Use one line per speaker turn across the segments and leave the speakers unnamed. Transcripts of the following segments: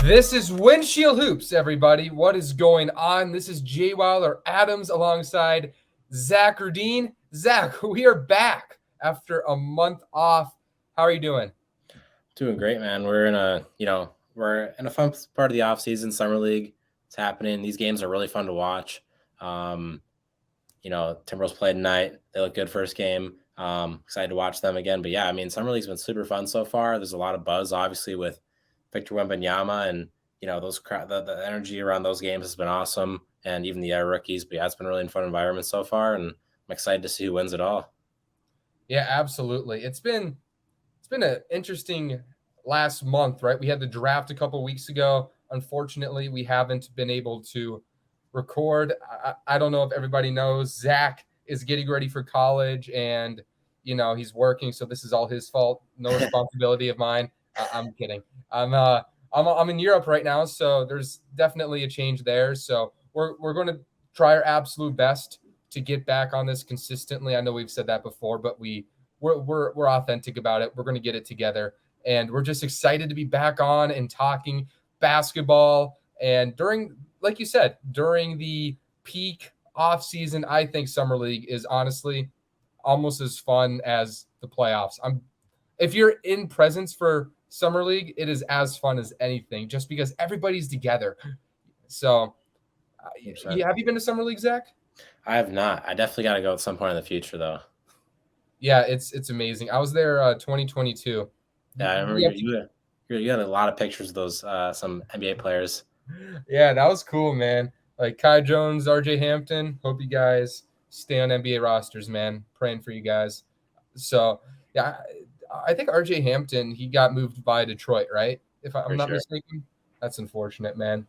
This is Windshield Hoops, everybody. What is going on? This is Jay Wilder Adams alongside Zach Rudine. Zach, we are back after a month off. How are you doing?
Doing great, man. We're in a fun part of the offseason, summer league. It's happening. These games are really fun to watch. Um, Timberwolves played tonight. They look good first game. Excited to watch them again. But yeah, I mean, summer league's been super fun so far. There's a lot of buzz, obviously, with Victor Wembanyama, and the energy around those games has been awesome, and even the rookies. But yeah, it's been really fun environment so far, and I'm excited to see who wins it all.
Yeah, absolutely. It's been an interesting last month, right? We had the draft a couple weeks ago. Unfortunately, we haven't been able to record. I don't know if everybody knows. Zach is getting ready for college, and he's working, so this is all his fault. No responsibility of mine. I'm kidding. I'm uh I'm in Europe right now, so there's definitely a change there. So we're going to try our absolute best to get back on this consistently. I know we've said that before, but we're authentic about it. We're going to get it together, and we're just excited to be back on and talking basketball. And like you said, during the peak off season, I think summer league is honestly almost as fun as the playoffs. If you're in presence for summer league, it is as fun as anything, just because everybody's together. So, have you been to summer league, Zach?
I have not. I definitely got to go at some point in the future, though.
Yeah, it's amazing. I was there 2022.
Yeah, I remember you had a lot of pictures of those some NBA players.
Yeah, that was cool, man. Like Kai Jones, RJ Hampton. Hope you guys stay on NBA rosters, man. Praying for you guys. So, yeah, I think RJ Hampton, he got moved by Detroit, right? If I'm
For
not
sure.
mistaken. That's unfortunate, man.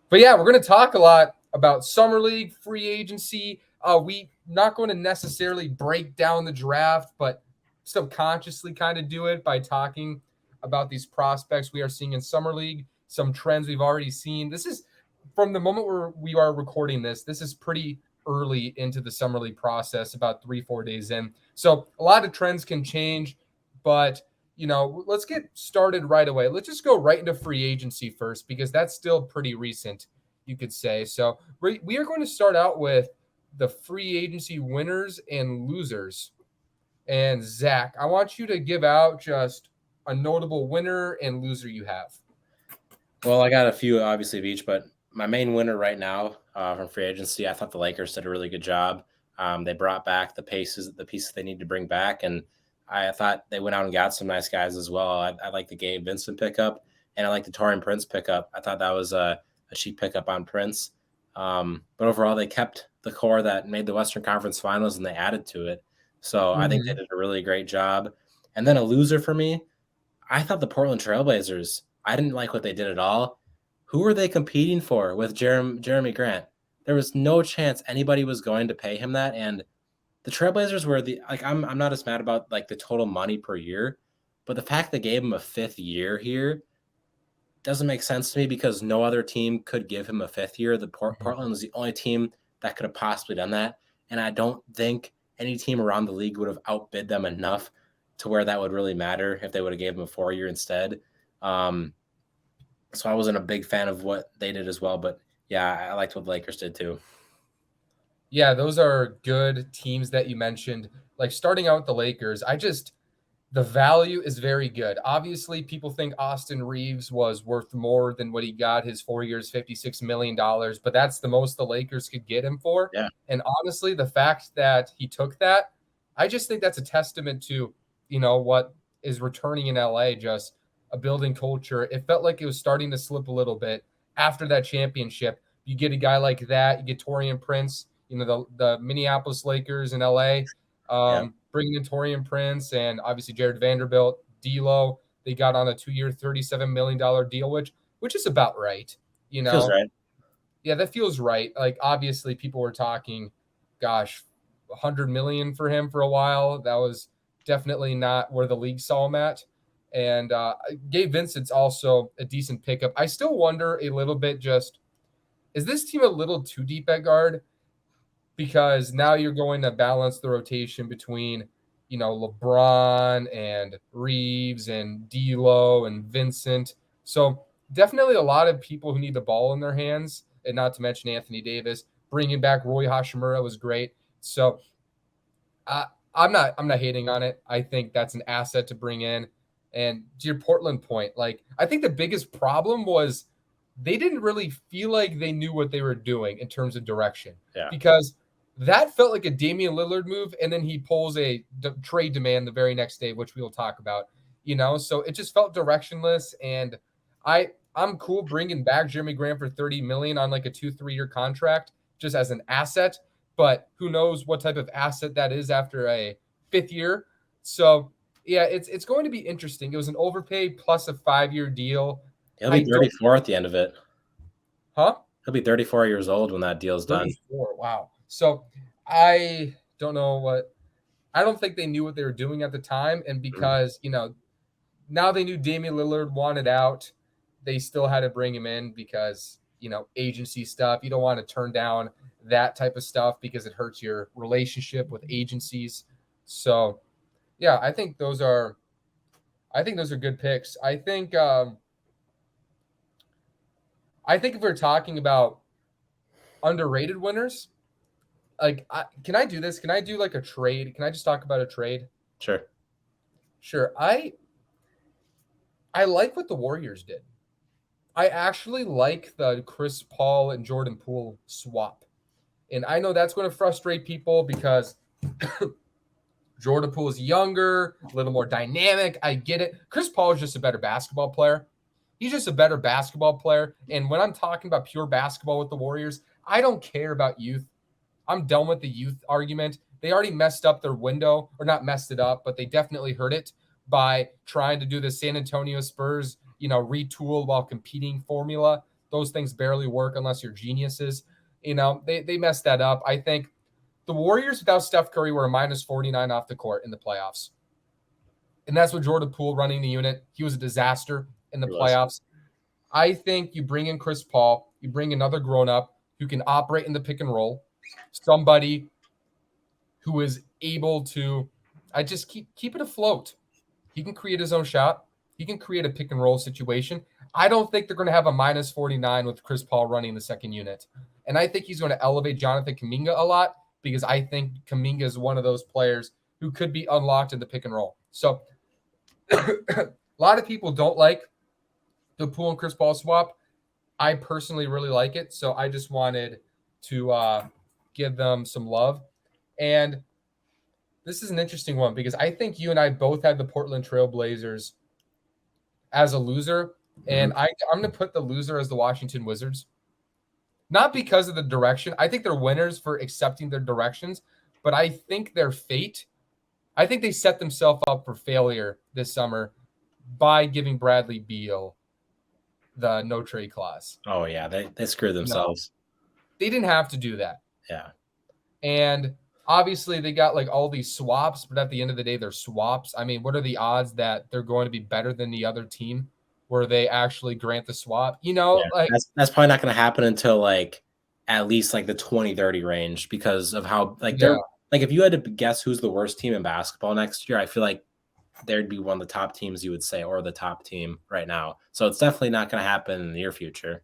But yeah, we're going to talk a lot about summer league, free agency. We not going to necessarily break down the draft, but subconsciously kind of do it by talking about these prospects we are seeing in summer league, some trends we've already seen. This is from the moment where we are recording this. This is pretty early into the summer league process, about 3-4 days in. So a lot of trends can change, but let's get started right away. Let's just go right into free agency first, because that's still pretty recent, you could say. So we are going to start out with the free agency winners and losers. And Zach, I want you to give out just a notable winner and loser you have.
Well, I got a few, obviously, of each, but my main winner right now from free agency, I thought the Lakers did a really good job. They brought back the pieces they need to bring back, and I thought they went out and got some nice guys as well. I like the Gabe Vincent pickup, and I like the Taurean Prince pickup. I thought that was a cheap pickup on Prince. But overall, they kept the core that made the Western Conference Finals, and they added to it. So I think they did a really great job. And then a loser for me, I thought the Portland Trailblazers, I didn't like what they did at all. Who were they competing for with Jeremy Grant? There was no chance anybody was going to pay him that. And the Trailblazers were I'm not as mad about like the total money per year, but the fact they gave him a fifth year here doesn't make sense to me, because no other team could give him a fifth year. Portland was the only team that could have possibly done that. And I don't think any team around the league would have outbid them enough to where that would really matter if they would have gave him a 4 year instead. So I wasn't a big fan of what they did as well, but yeah, I liked what the Lakers did too.
Yeah, those are good teams that you mentioned. Like starting out with the Lakers, the value is very good. Obviously, people think Austin Reeves was worth more than what he got, his 4 years, $56 million, but that's the most the Lakers could get him for.
Yeah.
And honestly, the fact that he took that, I just think that's a testament to, what is returning in LA, just a building culture. It felt like it was starting to slip a little bit after that championship. You get a guy like that, you get Taurean Prince, the Minneapolis Lakers in LA.
Yeah.
Bringing in Taurean Prince and obviously Jared Vanderbilt, D'Lo. They got on a 2-year, $37 million deal, which is about right.
Feels right.
Yeah, that feels right. Like obviously, people were talking, gosh, 100 million for him for a while. That was definitely not where the league saw him at. And Gabe Vincent's also a decent pickup. I still wonder a little bit, just is this team a little too deep at guard? Because now you're going to balance the rotation between, LeBron and Reeves and D'Lo and Vincent. So definitely a lot of people who need the ball in their hands, and not to mention Anthony Davis. Bringing back Roy Hashimura was great. So I, I'm not hating on it. I think that's an asset to bring in. And to your Portland point, like I think the biggest problem was they didn't really feel like they knew what they were doing in terms of direction
Yeah.
because that felt like a Damian Lillard move, and then he pulls a trade demand the very next day, which we will talk about. So it just felt directionless, and I'm cool bringing back Jeremy Grant for 30 million on like a 2-3 year contract just as an asset, but who knows what type of asset that is after a 5th year. So yeah, it's going to be interesting. It was an overpay plus a 5-year deal.
He'll
I
be
don't,
34 at the end of it.
huh?
He'll be 34 years old when that deal's done.
34. Wow. So I don't know I don't think they knew what they were doing at the time. And because, now they knew Damian Lillard wanted out, they still had to bring him in because, agency stuff. You don't want to turn down that type of stuff because it hurts your relationship with agencies. So yeah, I think those are good picks. I think if we're talking about underrated winners, can I do this? Can I do like a trade? Can I just talk about a trade?
Sure.
Sure. I like what the Warriors did. I actually like the Chris Paul and Jordan Poole swap. And I know that's going to frustrate people because Jordan Poole is younger, a little more dynamic. I get it. Chris Paul is just a better basketball player. He's just a better basketball player. And when I'm talking about pure basketball with the Warriors, I don't care about youth. I'm done with the youth argument. They already messed up their window, or not messed it up, but they definitely hurt it by trying to do the San Antonio Spurs, retool while competing formula. Those things barely work unless you're geniuses. They messed that up. I think the Warriors without Steph Curry were a minus 49 off the court in the playoffs. And that's with Jordan Poole running the unit. He was a disaster in the playoffs. I think you bring in Chris Paul, you bring another grown-up who can operate in the pick and roll, somebody who is able to I just keep it afloat. He can create his own shot. He can create a pick and roll situation. I don't think they're going to have a minus 49 with Chris Paul running the second unit. And I think he's going to elevate Jonathan Kuminga a lot because I think Kuminga is one of those players who could be unlocked in the pick and roll. So a lot of people don't like the Poole and Chris Paul swap. I personally really like it. So I just wanted to give them some love. And this is an interesting one because I think you and I both had the Portland Trail Blazers as a loser. And I'm going to put the loser as the Washington Wizards. Not because of the direction. I think they're winners for accepting their directions, but I think their fate, I think they set themselves up for failure this summer by giving Bradley Beal the no trade clause.
Oh, yeah. They screwed themselves.
No, they didn't have to do that.
Yeah.
And obviously they got like all these swaps, but at the end of the day, they're swaps. I mean, what are the odds that they're going to be better than the other team where they actually grant the swap?
That's probably not going to happen until like at least like the 2030 range because of how they're like, if you had to guess who's the worst team in basketball next year, I feel like there'd be one of the top teams you would say, or the top team right now. So it's definitely not going to happen in the near future.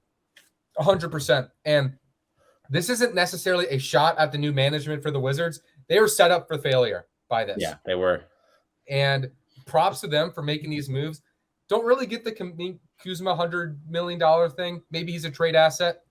100%. And this isn't necessarily a shot at the new management for the Wizards. They were set up for failure by this.
Yeah, they were.
And props to them for making these moves. Don't really get the Kuzma $100 million thing. Maybe he's a trade asset.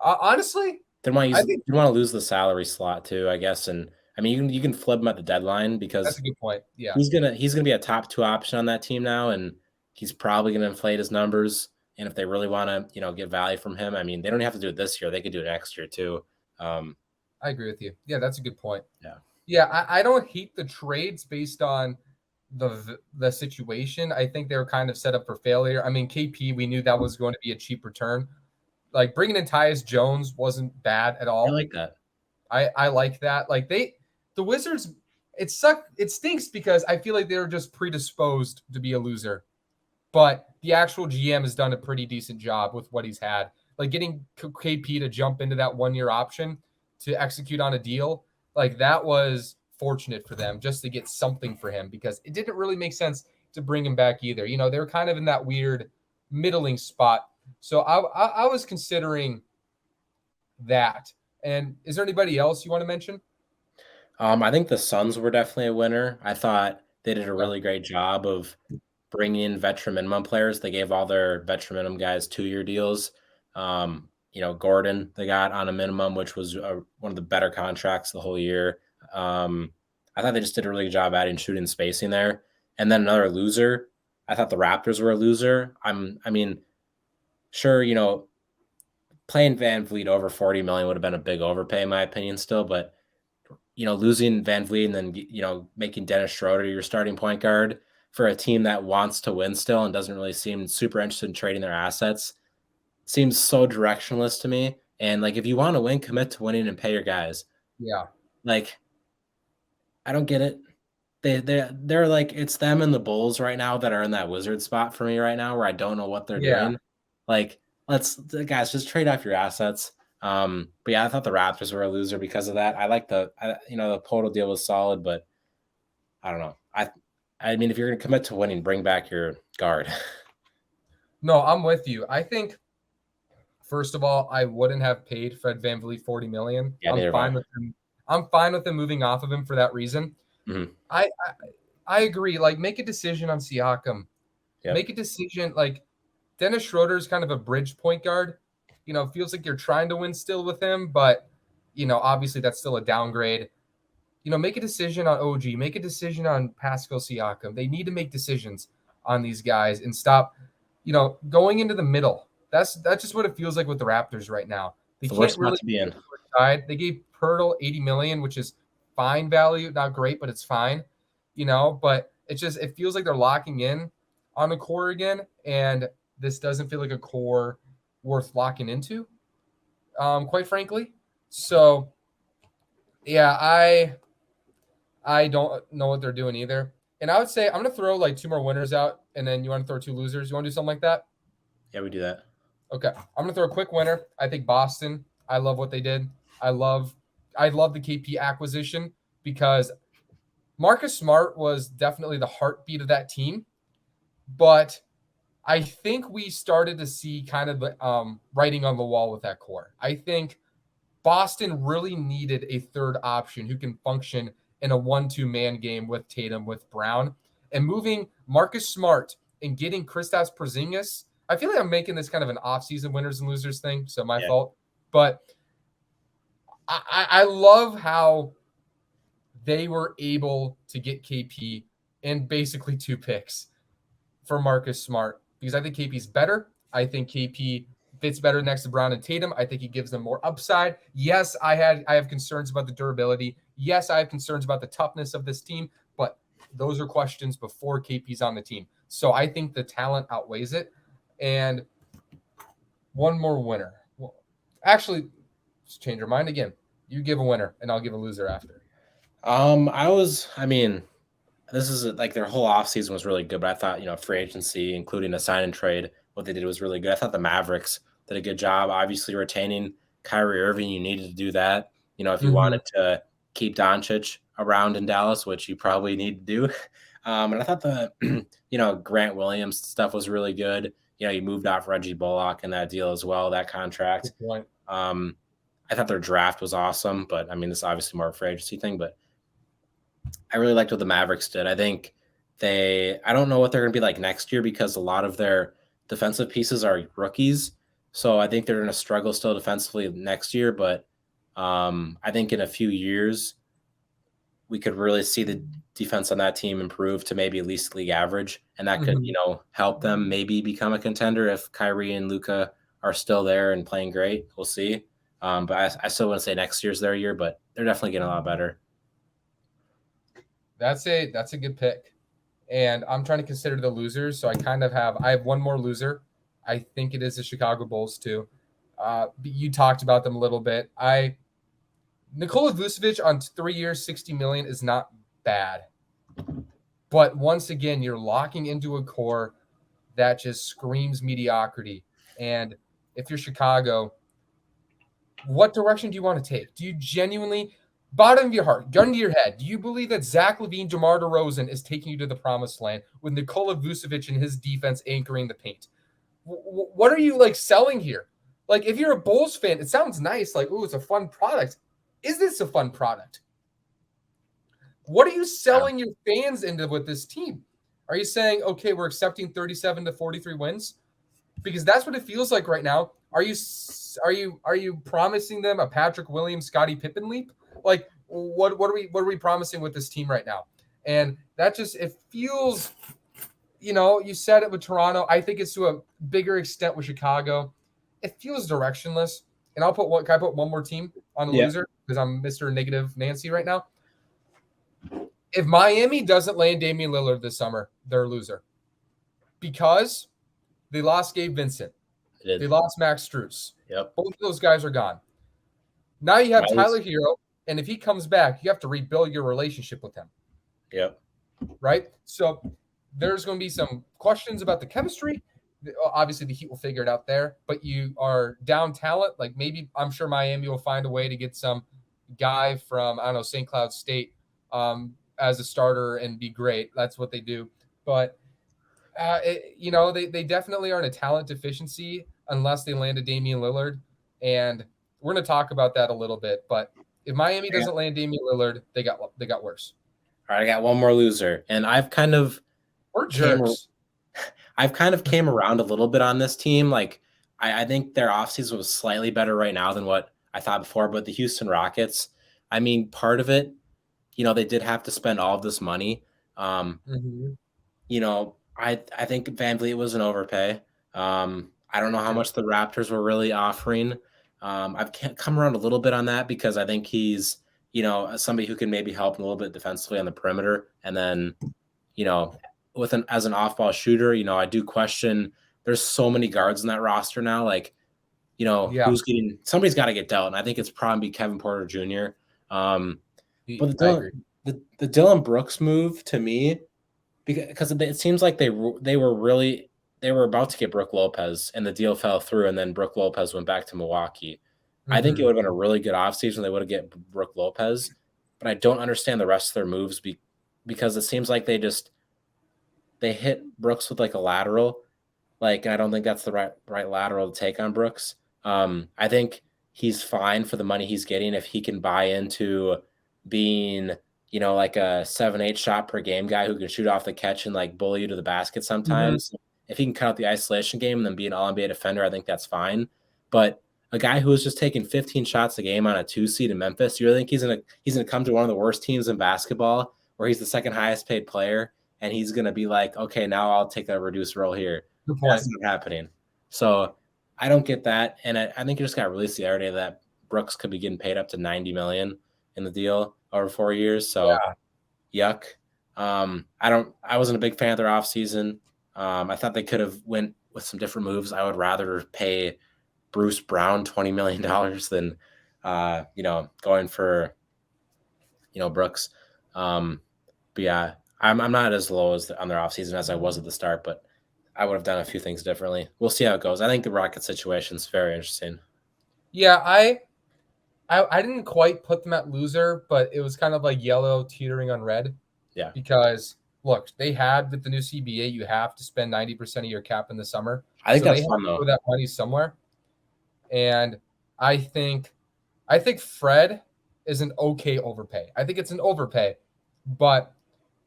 Honestly,
you want to lose the salary slot too, I guess. And I mean, you can flip him at the deadline because
that's a good point. Yeah,
he's gonna be a top 2 option on that team now, and he's probably gonna inflate his numbers. And if they really want to, get value from him, I mean, they don't have to do it this year; they could do it next year too.
I agree with you. Yeah, that's a good point.
Yeah.
I don't hate the trades based on the situation. I think they were kind of set up for failure. I mean, KP, we knew that was going to be a cheap return. Like bringing in Tyus Jones wasn't bad at all.
I like that.
I like that. Like the Wizards, it stinks because I feel like they were just predisposed to be a loser. But the actual GM has done a pretty decent job with what he's had. Like getting KP to jump into that 1-year option to execute on a deal, like that was fortunate for them just to get something for him because it didn't really make sense to bring him back either. They were kind of in that weird middling spot. So I was considering that. And is there anybody else you want to mention?
I think the Suns were definitely a winner. I thought they did a
Yeah.
really great job of bringing in veteran minimum players. They gave all their veteran minimum guys 2-year deals. Gordon they got on a minimum, which was one of the better contracts the whole year. I thought they just did a really good job adding shooting spacing there. And then another loser. I thought the Raptors were a loser. I mean, sure, playing Van Vliet over 40 million would have been a big overpay in my opinion still, but losing Van Vliet and then, making Dennis Schroeder your starting point guard for a team that wants to win still and doesn't really seem super interested in trading their assets seems so directionless to me. And like, if you want to win, commit to winning and pay your guys.
Yeah.
Like, I don't get it. They're like, it's them and the Bulls right now that are in that wizard spot for me right now where I don't know what they're
Yeah.
doing. Like, guys, just trade off your assets. But yeah, I thought the Raptors were a loser because of that. I like the total deal was solid, but I don't know. I mean, if you're going to commit to winning, bring back your guard.
No, I'm with you. I think first of all, I wouldn't have paid Fred VanVleet 40 million.
Yeah, neither am I.
I'm fine with him moving off of him for that reason.
Mhm.
I agree. Like, make a decision on Siakam.
Yep.
Make a decision. Like, Dennis Schroeder is kind of a bridge point guard. Feels like you're trying to win still with him, but obviously that's still a downgrade. Make a decision on OG. Make a decision on Pascal Siakam. They need to make decisions on these guys and stop, going into the middle. That's just what it feels like with the Raptors right now. They
It's the
can't
worst spot
really
to be in.
side. They gave Pirtle 80 million, which is fine value, not great, but it's fine. But it feels like they're locking in on a core again, and this doesn't feel like a core worth locking into, quite frankly. So yeah, I don't know what they're doing either. And I would say I'm gonna throw like 2 more winners out, and then you want to throw 2 losers. You want to do something like that?
Yeah, we do that.
Okay, I'm gonna throw a quick winner. I think Boston. I love what they did. I love the KP acquisition because Marcus Smart was definitely the heartbeat of that team, but I think we started to see kind of the writing on the wall with that core. I think Boston really needed a third option who can function in a 1-2 man game with Tatum, with Brown, and moving Marcus Smart and getting Kristaps Porzingis. I feel like I'm making this kind of an offseason winners and losers thing, so my fault. But I love how they were able to get KP in basically 2 picks for Marcus Smart because I think KP's better. I think KP fits better next to Brown and Tatum. I think he gives them more upside. Yes, I have concerns about the durability. Yes, I have concerns about the toughness of this team, but those are questions before KP's on the team. So I think the talent outweighs it. And one more winner. Well, actually, let's change your mind again. You give a winner, and I'll give a loser after.
This is like their whole offseason was really good, but I thought, free agency, including a sign and trade, what they did was really good. I thought the Mavericks did a good job. Obviously, retaining Kyrie Irving, you needed to do that. If you wanted to keep Doncic around in Dallas, which you probably need to do. And I thought the, Grant Williams stuff was really good. You moved off Reggie Bullock in that deal as well, that contract.
Good point.
I thought their draft was awesome, but I mean, this is obviously more a free agency thing, but I really liked what the Mavericks did. I think I don't know what they're going to be like next year because a lot of their defensive pieces are rookies. So I think they're going to struggle still defensively next year. But I think in a few years, we could really see the defense on that team improve to maybe at least league average. And that could, help them maybe become a contender if Kyrie and Luka are still there and playing great. We'll see. But I still want to say next year's their year, but they're definitely getting a lot better.
That's a good pick. And I'm trying to consider the losers. So I have one more loser. I think it is the Chicago Bulls too. You talked about them a little bit. Nikola Vucevic on 3 years, 60 million is not bad. But once again, you're locking into a core that just screams mediocrity. And if you're Chicago, what direction do you want to take? Do you genuinely, bottom of your heart, gun to your head, do you believe that Zach LaVine, DeMar DeRozan is taking you to the promised land with Nikola Vucevic and his defense anchoring the paint? What are you like selling here? Like, if you're a Bulls fan, it sounds nice. Like, ooh, it's a fun product. Is this a fun product? What are you selling your fans into with this team? Are you saying, okay, we're accepting 37 to 43 wins? Because that's what it feels like right now. Are you promising them a Patrick Williams, Scottie Pippen leap? Like, what are we promising with this team right now? And that just it feels, you said it with Toronto. I think it's to a bigger extent with Chicago. It feels directionless. And can I put one more team on
Yeah.
loser because I'm Mr. Negative Nancy right now. If Miami doesn't land Damian Lillard this summer, they're a loser because they lost Gabe Vincent. They lost Max Strus.
Yep.
Both of those guys are gone. Now you have
Miley's-
Tyler Hero, and if he comes back, you have to rebuild your relationship with him.
Yep.
Right? So there's going to be some questions about the chemistry. Obviously, the Heat will figure it out there, but you are down talent. Like maybe I'm sure Miami will find a way to get some guy from, I don't know, St. Cloud State as a starter and be great. That's what they do. But they definitely are in a talent deficiency unless they land a Damian Lillard. And we're going to talk about that a little bit. But if Miami doesn't land Damian Lillard, they got worse.
All right, I got one more loser, and
We're jerks.
I've kind of came around a little bit on this team. Like I think their offseason was slightly better right now than what I thought before. But the Houston Rockets, I mean, part of it, they did have to spend all of this money.
Mm-hmm.
I think Van Vliet was an overpay. I don't know how much the Raptors were really offering. I've come around a little bit on that because I think he's, somebody who can maybe help a little bit defensively on the perimeter. And then, as an off-ball shooter, I do question. There's so many guards in that roster now. Like, somebody's got to get dealt, and I think it's probably Kevin Porter Jr. But the Dylan Brooks move to me, because it seems like they were about to get Brook Lopez, and the deal fell through, and then Brook Lopez went back to Milwaukee. Mm-hmm. I think it would have been a really good offseason. They would have get Brook Lopez, but I don't understand the rest of their moves because it seems like they hit Brooks with like a lateral, and I don't think that's the right lateral to take on Brooks. I think he's fine for the money he's getting if he can buy into being like a 7-8 shot per game guy who can shoot off the catch and like bully you to the basket sometimes. Mm-hmm. If he can cut out the isolation game and then be an all-NBA defender, I think that's fine. But a guy who is just taking 15 shots a game on a 2 seed in Memphis, you really think he's gonna come to one of the worst teams in basketball where he's the second highest paid player and he's gonna be like, okay, now I'll take a reduced role here. That's not happening. So I don't get that. And I think it just got released the other day that Brooks could be getting paid up to $90 million in the deal over 4 years. So yuck. I wasn't a big fan of their offseason. I thought they could have went with some different moves. I would rather pay Bruce Brown $20 million than going for Brooks. But yeah, I'm not as low as on their offseason as I was at the start, but I would have done a few things differently. We'll see how it goes. I think the Rocket situation is very interesting.
Yeah, I didn't quite put them at loser, but it was kind of like yellow teetering on red.
Yeah.
Because look, they had with the new CBA, you have to spend 90% of your cap in the summer.
I think that's fun though.
Put that money somewhere. And I think Fred is an okay overpay. I think it's an overpay, but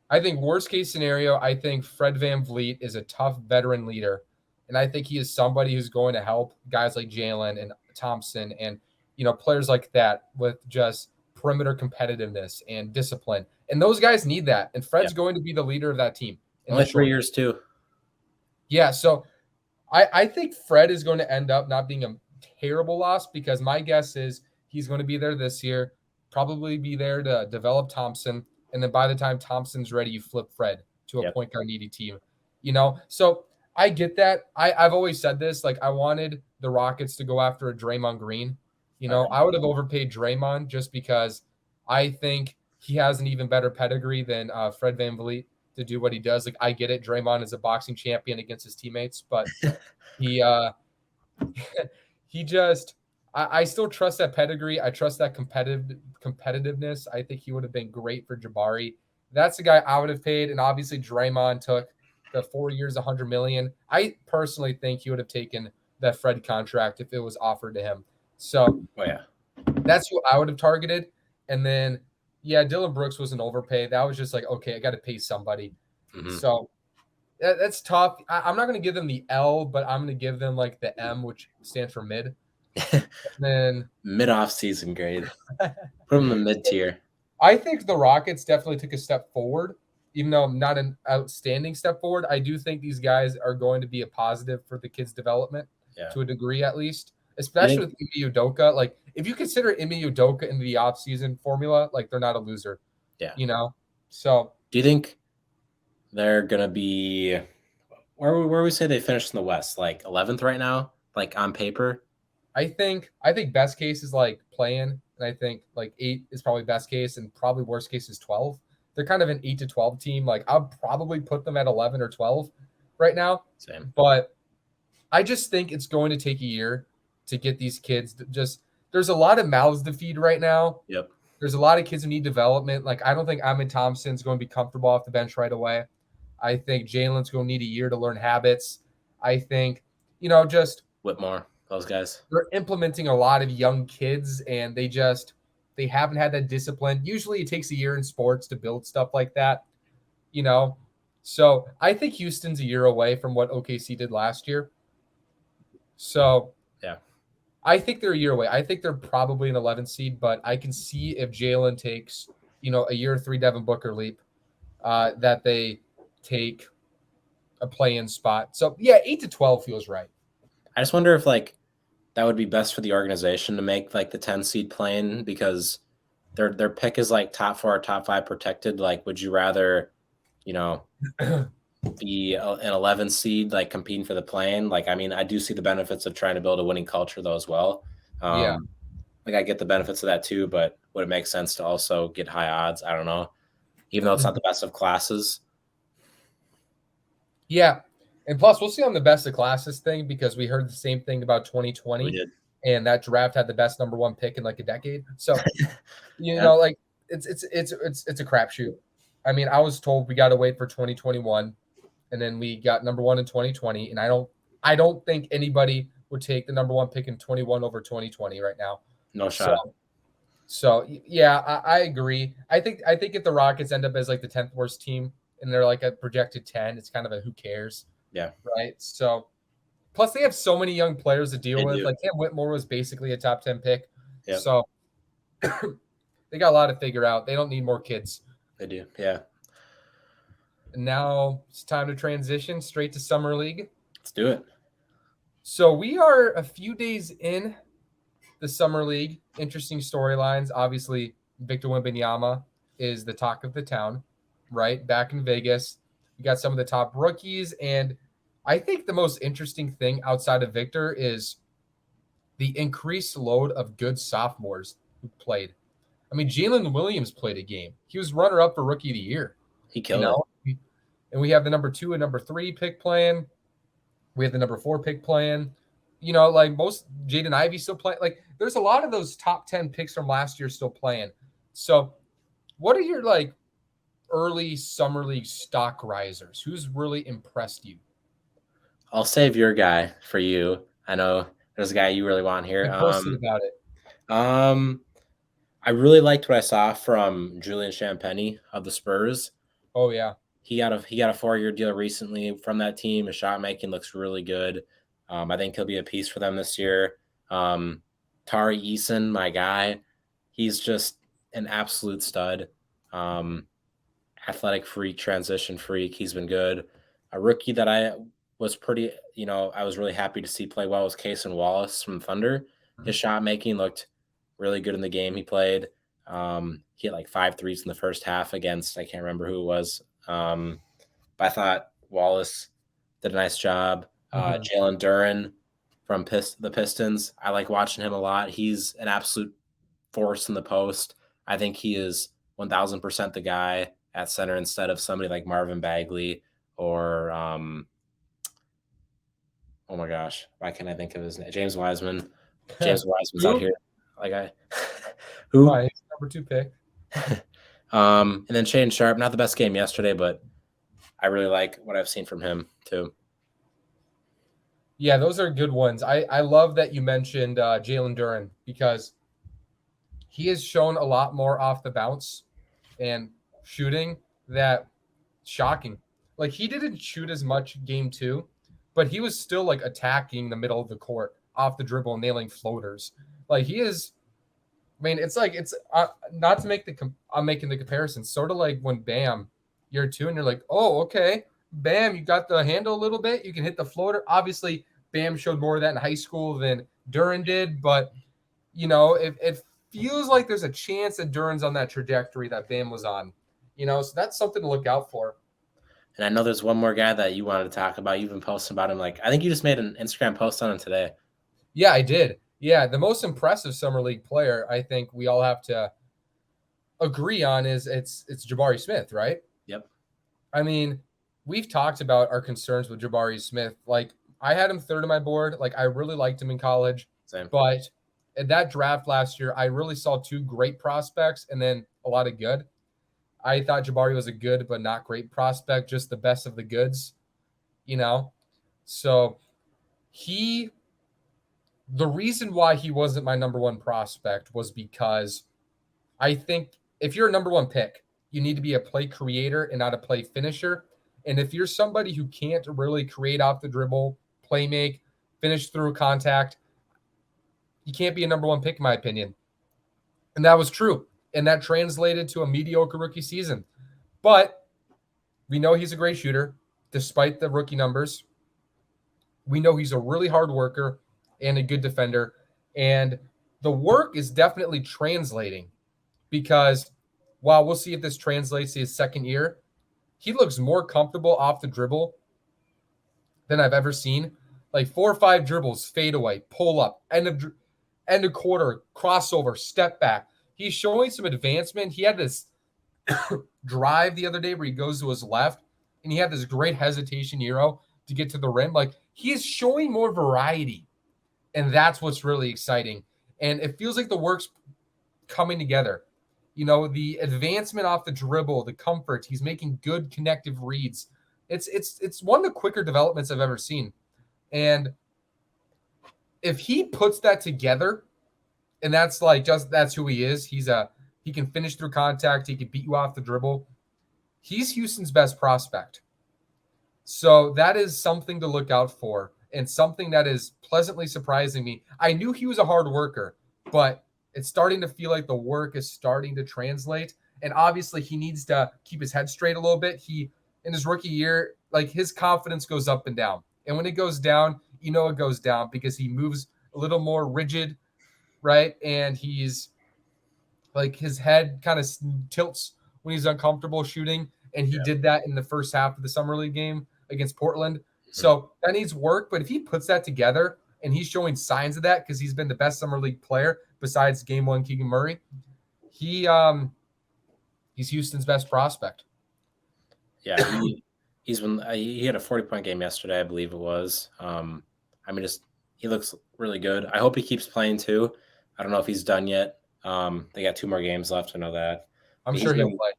I think worst case scenario, I think Fred VanVleet is a tough veteran leader. And I think he is somebody who's going to help guys like Jalen and Thompson and, players like that with just perimeter competitiveness and discipline. And those guys need that. And Fred's going to be the leader of that team.
Only 3 years too.
Yeah. So I think Fred is going to end up not being a terrible loss because my guess is he's going to be there this year, probably be there to develop Thompson. And then by the time Thompson's ready, you flip Fred to a point guard needy team, So I get that. I've always said this, like I wanted the Rockets to go after a Draymond Green. I would have overpaid Draymond just because I think he has an even better pedigree than Fred VanVleet to do what he does. Like I get it. Draymond is a boxing champion against his teammates, but he I still trust that pedigree. I trust that competitiveness. I think he would have been great for Jabari. That's the guy I would have paid. And obviously Draymond took the 4 years, 100 million. I personally think he would have taken that Fred contract if it was offered to him. So
Oh yeah.
that's who I would have targeted. And then, yeah, Dylan Brooks was an overpay. That was just like, okay, I got to pay somebody.
Mm-hmm.
So that's tough. I'm not going to give them the L, but I'm going to give them like the M, which stands for mid. And then
Mid off season grade. Put him in the mid tier.
I think the Rockets definitely took a step forward, even though not an outstanding step forward. I do think these guys are going to be a positive for the kids' development to a degree, at least, especially with Ime Udoka. Like, if you consider Ime Udoka in the offseason formula, like, they're not a loser.
Yeah.
You know? So.
Do you think they're going to be where we say they finished in the West? Like 11th right now? Like on paper?
I think best case is like playing, and I think like 8 is probably best case, and probably worst case is 12. They're kind of an 8 to 12 team. Like, I'll probably put them at 11 or 12 right now.
Same.
But I just think it's going to take a year to get these kids to just. There's a lot of mouths to feed right now.
Yep.
There's a lot of kids who need development. Like, I don't think Amin Thompson's going to be comfortable off the bench right away. I think Jalen's going to need a year to learn habits. I think, just
Whitmore, those guys.
They're implementing a lot of young kids, and they haven't had that discipline. Usually it takes a year in sports to build stuff like that, So I think Houston's a year away from what OKC did last year. So
yeah,
I think they're a year away. I think they're probably an 11 seed, but I can see if Jalen takes, a year 3 Devin Booker leap, that they take a play-in spot. So yeah, 8 to 12 feels right.
I just wonder if that would be best for the organization to make like the 10 seed play-in, because their pick is like top 4 or top 5 protected. Like, would you rather, be an 11 seed, like competing for the play-in? Like, I mean, I do see the benefits of trying to build a winning culture though as well.
Yeah.
Like, I get the benefits of that too, but would it make sense to also get high odds? I don't know. Even though it's not the best of classes.
Yeah. And plus, we'll see on the best of classes thing, because we heard the same thing about 2020.
We did.
And that draft had the best number 1 pick in like a decade. So, like it's a crapshoot. I mean, I was told we got to wait for 2021, and then we got number 1 in 2020. And I don't think anybody would take the number 1 pick in 21 over 2020 right now.
No shot.
So yeah, I agree. I think if the Rockets end up as like the 10th worst team and they're like a projected 10, it's kind of a who cares.
Yeah.
Right. So, plus they have so many young players to deal with.
Do.
Like, Cam Whitmore was basically a top 10 pick.
Yep.
So they got a lot to figure out. They don't need more kids.
They do. Yeah.
And now it's time to transition straight to Summer League.
Let's do it.
So we are a few days in the Summer League. Interesting storylines. Obviously, Victor Wembanyama is the talk of the town, right? Back in Vegas. We got some of the top rookies, and I think the most interesting thing outside of Victor is the increased load of good sophomores who played. I mean, Jalen Williams played a game. He was runner-up for Rookie of the Year.
He killed it.
And we have the number 2 and number 3 pick playing. We have the number 4 pick playing. Like most Jaden Ivey still playing. Like, there's a lot of those top 10 picks from last year still playing. So what are your early Summer League stock risers? Who's really impressed you?
I'll save your guy for you. I know there's a guy you really want here.
I posted about it.
I really liked what I saw from Julian Champagny of the Spurs.
Oh yeah.
He got a 4-year deal recently from that team. His shot making looks really good. I think he'll be a piece for them this year. Tari Eason, my guy, he's just an absolute stud. Athletic freak, transition freak. He's been good. A rookie that I was I was really happy to see play well was Cason Wallace from Thunder. His shot making looked really good in the game he played. He had like 5 threes in the first half against, I can't remember who it was. But I thought Wallace did a nice job. Jalen Duren from the Pistons, I like watching him a lot. He's an absolute force in the post. I think he is 1,000% the guy at center instead of somebody like Marvin Bagley or oh my gosh, why can't I think of his name? James Wiseman. James Wiseman's out here. Who?
Number 2 pick.
And then Shane Sharp, not the best game yesterday, but I really like what I've seen from him too.
Yeah, those are good ones. I love that you mentioned Jalen Duren because he has shown a lot more off the bounce and shooting that shocking. Like he didn't shoot as much game two, but he was still like attacking the middle of the court off the dribble, nailing floaters. Like he is. I mean, it's like it's not to make I'm making the comparison. Sort of like when Bam, year two, and you're like, oh, okay, Bam, you got the handle a little bit. You can hit the floater. Obviously, Bam showed more of that in high school than Duran did, but it feels like there's a chance that Duran's on that trajectory that Bam was on. So that's something to look out for.
And I know there's one more guy that you wanted to talk about. You've been posting about him. Like I think you just made an Instagram post on him today.
Yeah, I did. Yeah, the most impressive summer league player I think we all have to agree on is it's Jabari Smith, right?
Yep.
I mean, we've talked about our concerns with Jabari Smith. Like I had him third on my board. Like I really liked him in college,
Same.
but at that draft last year, I really saw two great prospects and then a lot of good. I thought Jabari was a good but not great prospect, just the best of the goods, you know. So he the reason why he wasn't my number one prospect was because I think if you're a number one pick, you need to be a play creator and not a play finisher. And if you're somebody who can't really create off the dribble, play make, finish through contact, you can't be a number one pick, in my opinion. And that was true. And that translated to a mediocre rookie season. But we know he's a great shooter, despite the rookie numbers. We know he's a really hard worker and a good defender. And the work is definitely translating because while we'll see if this translates to his second year, he looks more comfortable off the dribble than I've ever seen. Like 4 or 5 dribbles, fade away, pull up, end of quarter, crossover, step back. He's showing some advancement. He had this drive the other day where he goes to his left and he had this great hesitation euro to get to the rim. Like he's showing more variety. And that's what's really exciting. And it feels like the work's coming together. The advancement off the dribble, the comfort, he's making good connective reads. It's one of the quicker developments I've ever seen. And if he puts that together, and that's who he is. He can finish through contact, he can beat you off the dribble. He's Houston's best prospect. So that is something to look out for and something that is pleasantly surprising me. I knew he was a hard worker, but it's starting to feel like the work is starting to translate. And obviously he needs to keep his head straight a little bit. In his rookie year, like his confidence goes up and down. And when it goes down, it goes down because he moves a little more rigid, right? And he's like his head kind of tilts when he's uncomfortable shooting. And he did that in the first half of the summer league game against Portland. So that needs work. But if he puts that together and he's showing signs of that because he's been the best summer league player besides game one Keegan Murray, he's Houston's best prospect.
Yeah, he had a 40-point game yesterday, I believe it was. He looks really good. I hope he keeps playing too. I don't know if he's done yet. They got 2 more games left. I know that.
I'm sure he'll play.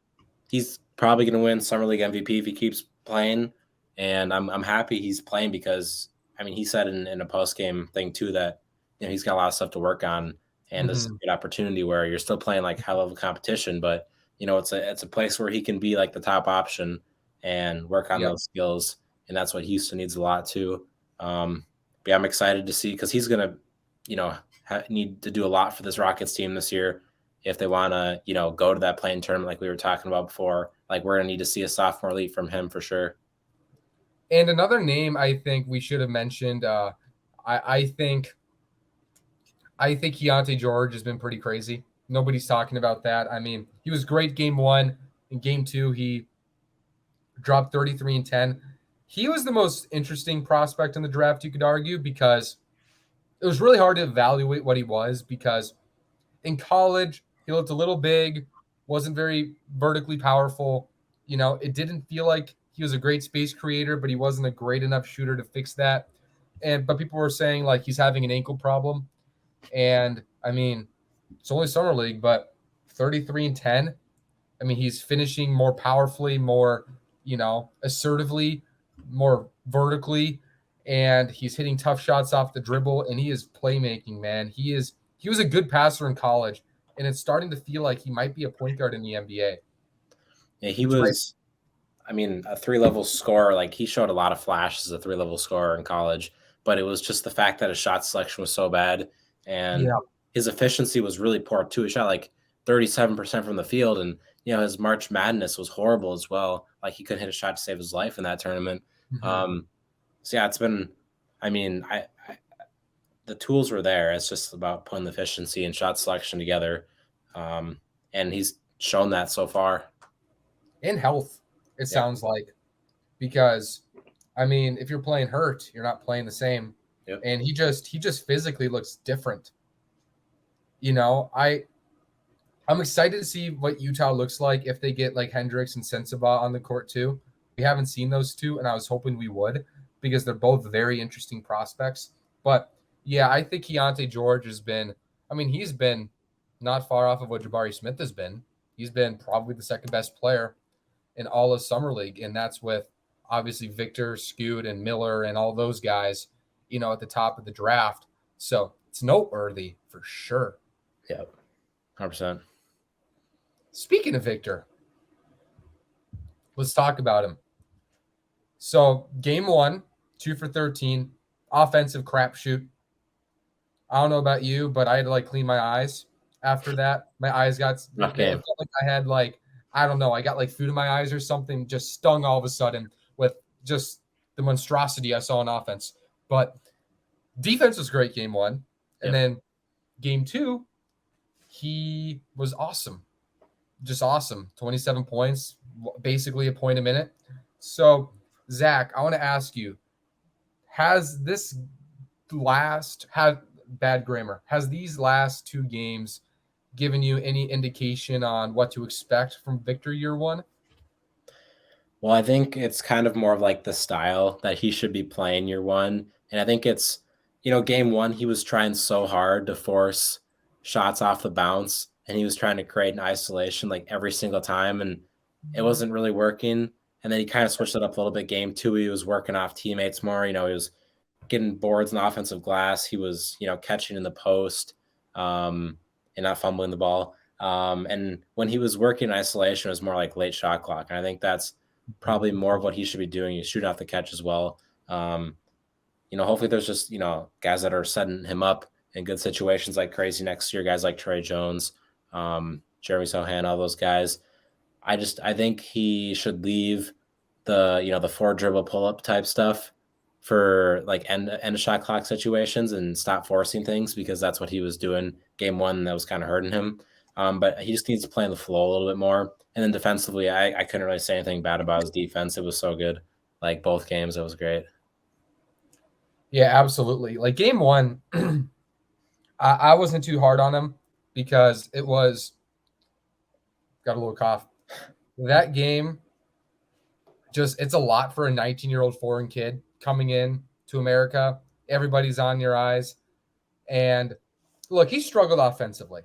He's probably going to win Summer League MVP if he keeps playing. And I'm happy he's playing because, he said in a post-game thing too that, he's got a lot of stuff to work on. And this is a good opportunity where you're still playing like high-level competition, but, it's a place where he can be like the top option and work on those skills. And that's what Houston needs a lot too. But I'm excited to see because he's going to, need to do a lot for this Rockets team this year if they want to, go to that playing tournament like we were talking about before. Like we're going to need to see a sophomore leap from him for sure.
And another name I think we should have mentioned, I think Keontae George has been pretty crazy. Nobody's talking about that. He was great game one. In game two, he dropped 33 and 10. He was the most interesting prospect in the draft, you could argue, because it was really hard to evaluate what he was because in college, he looked a little big, wasn't very vertically powerful. It didn't feel like he was a great space creator, but he wasn't a great enough shooter to fix that. But people were saying like he's having an ankle problem. And it's only summer league, but 33 and 10. He's finishing more powerfully, more, assertively, more vertically, and he's hitting tough shots off the dribble, and he is playmaking, man. He was a good passer in college, and it's starting to feel like he might be a point guard in the NBA,
Yeah, he
which might
was. I mean, a three-level scorer. Like he showed a lot of flash as a three-level scorer in college, but it was just the fact that his shot selection was so bad, and
yeah.
his efficiency was really poor too. He shot like 37% from the field, and his March Madness was horrible as well. Like he couldn't hit a shot to save his life in that tournament.
Mhm.
Um, so yeah, it's been. I mean, the tools were there. It's just about putting the efficiency and shot selection together, um, and he's shown that so far.
In health, it
Yeah.
sounds like, because I mean, if you're playing hurt, you're not playing the same.
Yep.
And he just physically looks different. I'm excited to see what Utah looks like if they get like Hendricks and Sensabaugh on the court too. We haven't seen those two, and I was hoping we would, because they're both very interesting prospects. But yeah, I think Keontae George has been. I mean, he's been not far off of what Jabari Smith has been. He's been probably the second best player in all of summer league, and that's with obviously Victor, Scoot, and Miller, and all those guys, at the top of the draft. So it's noteworthy for sure.
Yep. 100%.
Speaking of Victor, let's talk about him. So game 1, 2 for 13, offensive crapshoot. I don't know about you, but I had to like clean my eyes after that. My eyes got it
Rough game.
felt like I had like, I don't know, I got like food in my eyes or something, just stung all of a sudden with just the monstrosity I saw in offense. But defense was great game 1. And
Yep.
then game 2, he was awesome. Just awesome. 27 points, basically a point a minute. So, Zach, I want to ask you, has this bad grammar, has these last 2 games given you any indication on what to expect from Victor year 1?
Well, I think it's kind of more of like the style that he should be playing year 1. And I think it's, game 1, he was trying so hard to force shots off the bounce, and he was trying to create an isolation like every single time, and it wasn't really working. And then he kind of switched it up a little bit. Game 2, he was working off teammates more. He was getting boards in the offensive glass. He was, catching in the post, and not fumbling the ball. And when he was working in isolation, it was more like late shot clock. And I think that's probably more of what he should be doing. He's shooting off the catch as well. Hopefully there's just, guys that are setting him up in good situations like crazy next year, guys like Trey Jones, Jeremy Sohan, all those guys. I think he should leave the 4 dribble pull up type stuff for like end of shot clock situations and stop forcing things, because that's what he was doing game 1. That was kind of hurting him. But he just needs to play in the flow a little bit more. And then defensively, I couldn't really say anything bad about his defense. It was so good. Like both games, it was great.
Yeah, absolutely. Like game 1, I wasn't too hard on him because it was got a little cough. That game, it's a lot for a 19-year-old foreign kid coming in to America. Everybody's on your eyes. And look, he struggled offensively.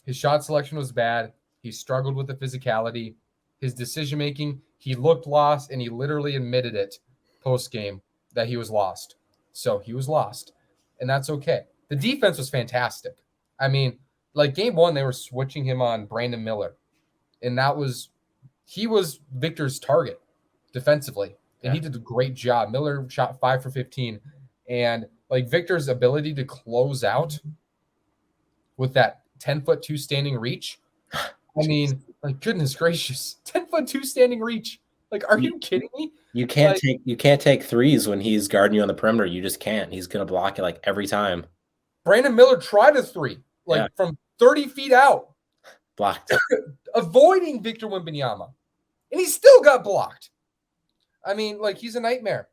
His shot selection was bad. He struggled with the physicality. His decision making, he looked lost, and he literally admitted it post game that he was lost. So he was lost, and that's okay. The defense was fantastic. I mean, like game 1, they were switching him on Brandon Miller, and he was Victor's target defensively, and he did a great job. Miller shot 5 for 15, and like Victor's ability to close out with that 10'2" standing reach. I mean, like goodness gracious, 10'2" standing reach. Like, are you kidding me?
You can't take threes when he's guarding you on the perimeter. You just can't. He's gonna block it like every time.
Brandon Miller tried a 3, from 30 feet out,
blocked,
avoiding Victor Wembanyama, and he still got blocked. I mean, like he's a nightmare.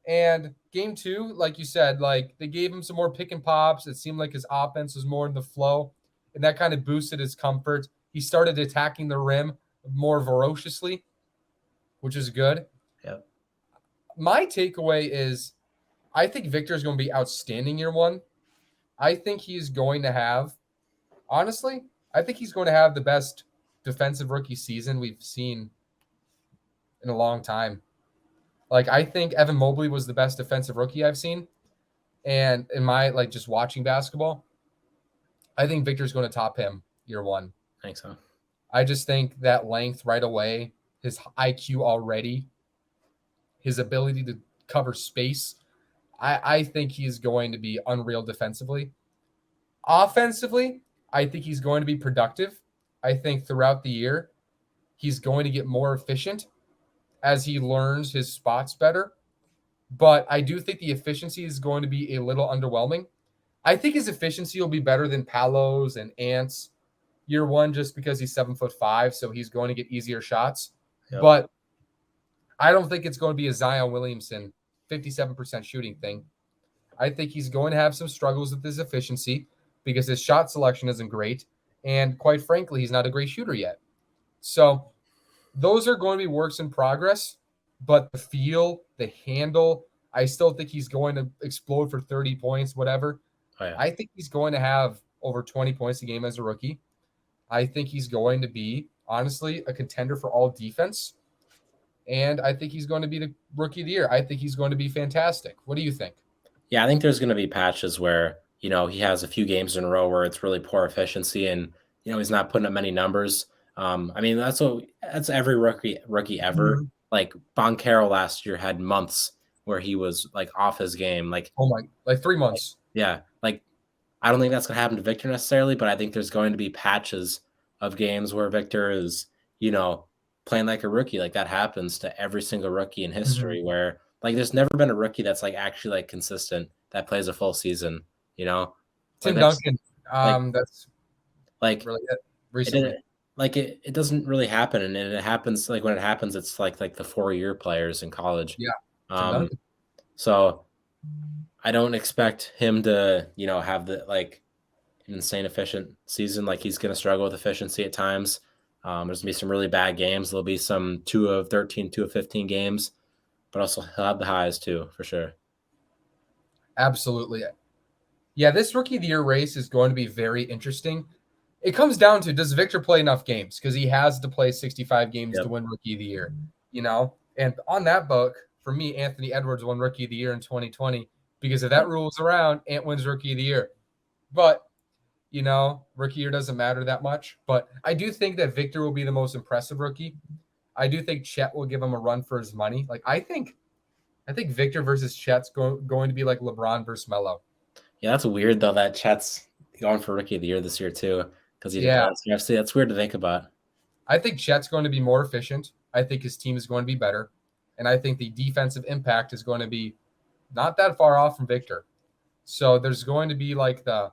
And game 2, like you said, like they gave him some more pick and pops. It seemed like his offense was more in the flow, and that kind of boosted his comfort. He started attacking the rim more ferociously, which is good.
Yep.
My takeaway is I think Victor is going to be outstanding year 1. I think he's going to have, honestly, I think he's going to have the best defensive rookie season we've seen in a long time. Like I think Evan Mobley was the best defensive rookie I've seen, and in my like just watching basketball, I think Victor's going to top him year one.
I think so.
I just think that length right away, his IQ already, his ability to cover space. I think he's going to be unreal defensively. Offensively, I think he's going to be productive. I think throughout the year, he's going to get more efficient as he learns his spots better. But I do think the efficiency is going to be a little underwhelming. I think his efficiency will be better than Palos and Ants year one just because he's 7'5", so he's going to get easier shots.
Yep.
But I don't think it's going to be a Zion Williamson 57% shooting thing. I think he's going to have some struggles with his efficiency because his shot selection isn't great. And quite frankly, he's not a great shooter yet. So those are going to be works in progress. But the feel, the handle, I still think he's going to explode for 30 points, whatever.
Oh, yeah.
I think he's going to have over 20 points a game as a rookie. I think he's going to be, honestly, a contender for all defense. And I think he's going to be the rookie of the year. I think he's going to be fantastic. What do you think?
Yeah, I think there's going to be patches where, he has a few games in a row where it's really poor efficiency and, he's not putting up many numbers. I mean, that's every rookie ever.
Mm-hmm.
Like Boncaro last year had months where he was like off his game. Like,
like 3 months.
yeah, like I don't think that's going to happen to Victor necessarily, but I think there's going to be patches of games where Victor is, playing like a rookie. Like that happens to every single rookie in history where like there's never been a rookie that's like actually like consistent that plays a full season,
Tim
like
Duncan. That's
like
really it recently.
it doesn't really happen, and it happens like when it happens, it's like the 4-year players in college.
Yeah, Tim Duncan.
So I don't expect him to have the like an insane efficient season. Like he's going to struggle with efficiency at times. There's going to be some really bad games. There'll be some 2 of 13, 2 of 15 games, but also he'll have the highs too, for sure.
Absolutely. Yeah, this rookie of the year race is going to be very interesting. It comes down to, does Victor play enough games? Because he has to play 65 games to win rookie of the year, And on that book, for me, Anthony Edwards won rookie of the year in 2020 because if that rules around, Ant wins rookie of the year. But rookie year doesn't matter that much. But I do think that Victor will be the most impressive rookie. I do think Chet will give him a run for his money. Like I think Victor versus Chet's going to be like LeBron versus Melo.
Yeah, that's weird though that Chet's going for rookie of the year this year too because he declared UFC. That's weird to think about.
I think Chet's going to be more efficient. I think his team is going to be better, and I think the defensive impact is going to be not that far off from Victor. So there's going to be like the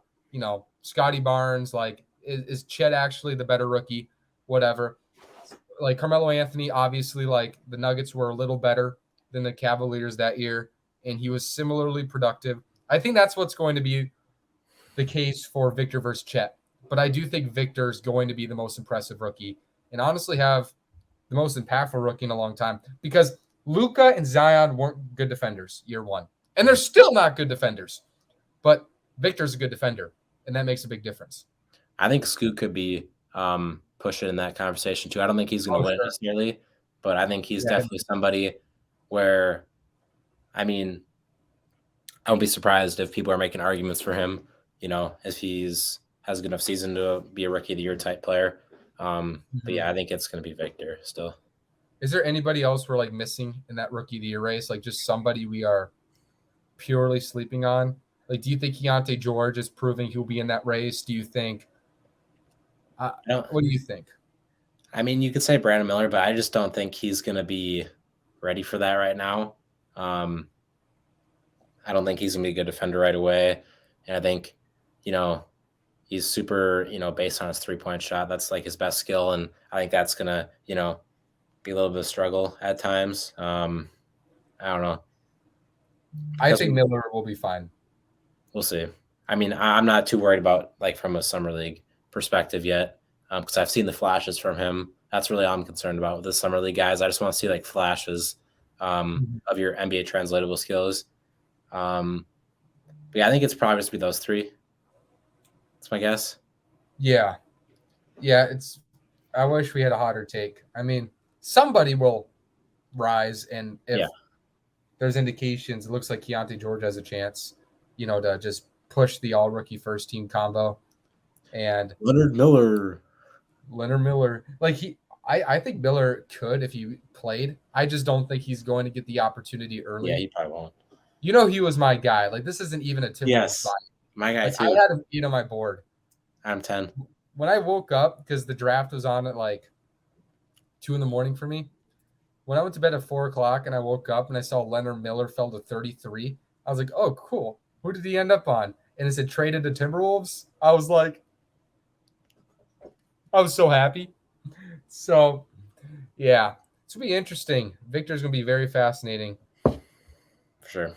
Scotty Barnes, like is Chet actually the better rookie? Whatever. Like Carmelo Anthony, obviously, like the Nuggets were a little better than the Cavaliers that year, and he was similarly productive. I think that's what's going to be the case for Victor versus Chet. But I do think Victor is going to be the most impressive rookie and honestly have the most impactful rookie in a long time because Luka and Zion weren't good defenders year one. And they're still not good defenders. But Victor's a good defender, and that makes a big difference.
I think Scoot could be pushing in that conversation too. I don't think he's going to win it necessarily, but I think he's definitely somebody where, I mean, I won't be surprised if people are making arguments for him, if he's has a good enough season to be a rookie of the year type player. But yeah, I think it's going to be Victor still.
Is there anybody else we're like missing in that rookie of the year race? Like just somebody we are purely sleeping on? Like, do you think Keontae George is proving he'll be in that race? Do you think? What do you think?
I mean, you could say Brandon Miller, but I just don't think he's going to be ready for that right now. I don't think he's going to be a good defender right away. And I think, he's super, based on his 3-point shot. That's like his best skill. And I think that's going to, be a little bit of a struggle at times. I don't know.
I think Miller will be fine.
We'll see. I mean, I'm not too worried about like from a summer league perspective yet because I've seen the flashes from him. That's really all I'm concerned about with the summer league guys. I just want to see like flashes of your NBA translatable skills. But yeah, I think it's probably just be those 3. That's my guess.
Yeah. I wish we had a hotter take. I mean, somebody will rise, and if
Yeah.
there's indications, it looks like Keontae George has a chance, to just push the all rookie first team combo. And
Leonard Miller.
Leonard Miller, I think Miller could if he played. I just don't think he's going to get the opportunity
Yeah,
early.
he probably won't.
He was my guy. Like, this isn't even a Timberwolves
Yes.
vibe.
My guy
Like, I
too.
had him 8 on my board.
I'm 10.
When I woke up, because the draft was on at like 2 in the morning for me, when I went to bed at 4 o'clock and I woke up and I saw Leonard Miller fell to 33, I was like, oh, cool. Who did he end up on? And is it traded to Timberwolves? I was so happy. So, yeah, it's going to be interesting. Victor's going to be very fascinating.
For sure.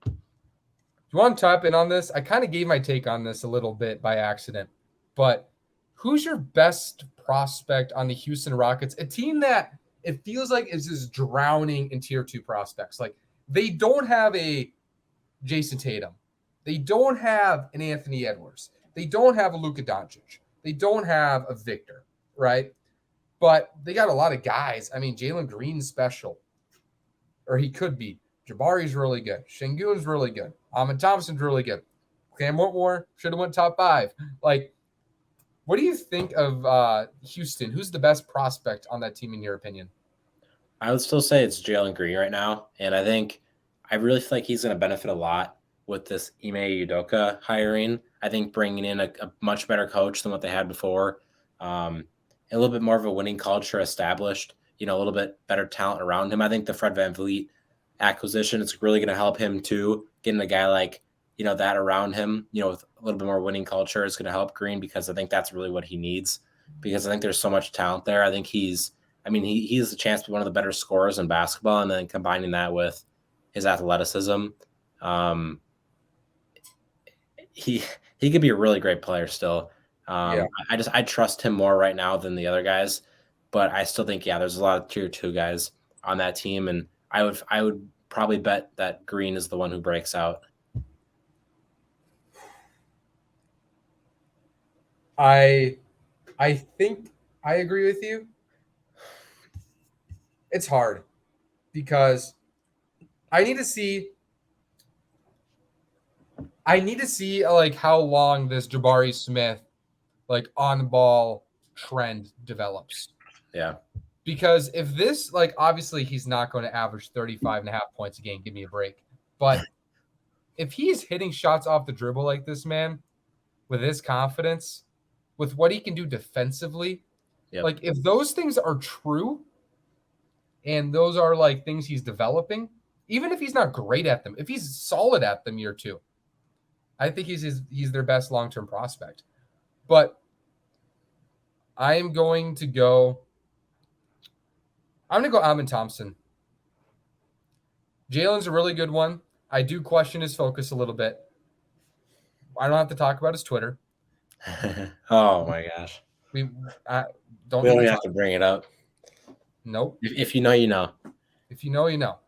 Do you want to type in on this? I kind of gave my take on this a little bit by accident, but who's your best prospect on the Houston Rockets? A team that it feels like is just drowning in tier 2 prospects. Like, they don't have a Jason Tatum. They don't have an Anthony Edwards. They don't have a Luka Doncic. They don't have a Victor, right? But they got a lot of guys. I mean, Jalen Green's special, or he could be. Jabari's really good. Şengün's really good. Ahmed Thompson's really good. Cam Whitmore should have went top 5. Like, what do you think of Houston? Who's the best prospect on that team in your opinion?
I would still say it's Jalen Green right now. And I really feel like he's going to benefit a lot with this Ime Udoka hiring. I think bringing in a much better coach than what they had before, a little bit more of a winning culture established, a little bit better talent around him. I think the Fred VanVleet acquisition is really going to help him too. Getting a guy like, that around him, with a little bit more winning culture is going to help Green, because I think that's really what he needs, because I think there's so much talent there. I think he has a chance to be one of the better scorers in basketball, and then combining that with his athleticism, he could be a really great player still.
Yeah.
I trust him more right now than the other guys, but I still think, there's a lot of tier 2 guys on that team, and I would probably bet that Green is the one who breaks out.
I think I agree with you. It's hard because I need to see like how long this Jabari Smith like on ball trend develops.
Yeah.
Because if this, like, obviously he's not going to average 35 and a half points a game, give me a break. But if he's hitting shots off the dribble like this, man, with his confidence, with what he can do defensively,
Yep.
like if those things are true and those are like things he's developing, even if he's not great at them, if he's solid at them year 2, I think he's their best long-term prospect. But I'm going to go Ahmed Thompson. Jalen's a really good one. I do question his focus a little bit. I don't have to talk about his Twitter.
Oh my gosh.
We
don't even have to bring it up.
Nope.
If you know, you know.
If you know, you know.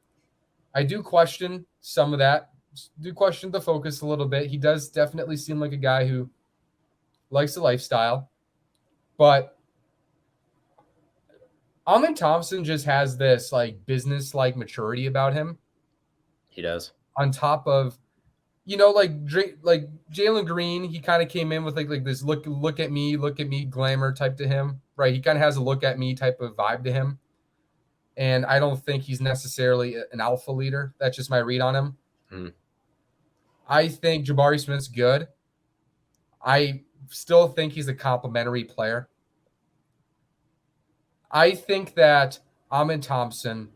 I do question some of that. Do question the focus a little bit. He does definitely seem like a guy who likes the lifestyle, but Ahmed Thompson just has this like business-like maturity about him.
He does.
On top of, like Jalen Green, he kind of came in with like this look at me glamour type to him, right? He kind of has a look at me type of vibe to him. And I don't think he's necessarily an alpha leader. That's just my read on him.
Mm.
I think Jabari Smith's good. I still think he's a complimentary player. I think that Ahmed Thompson,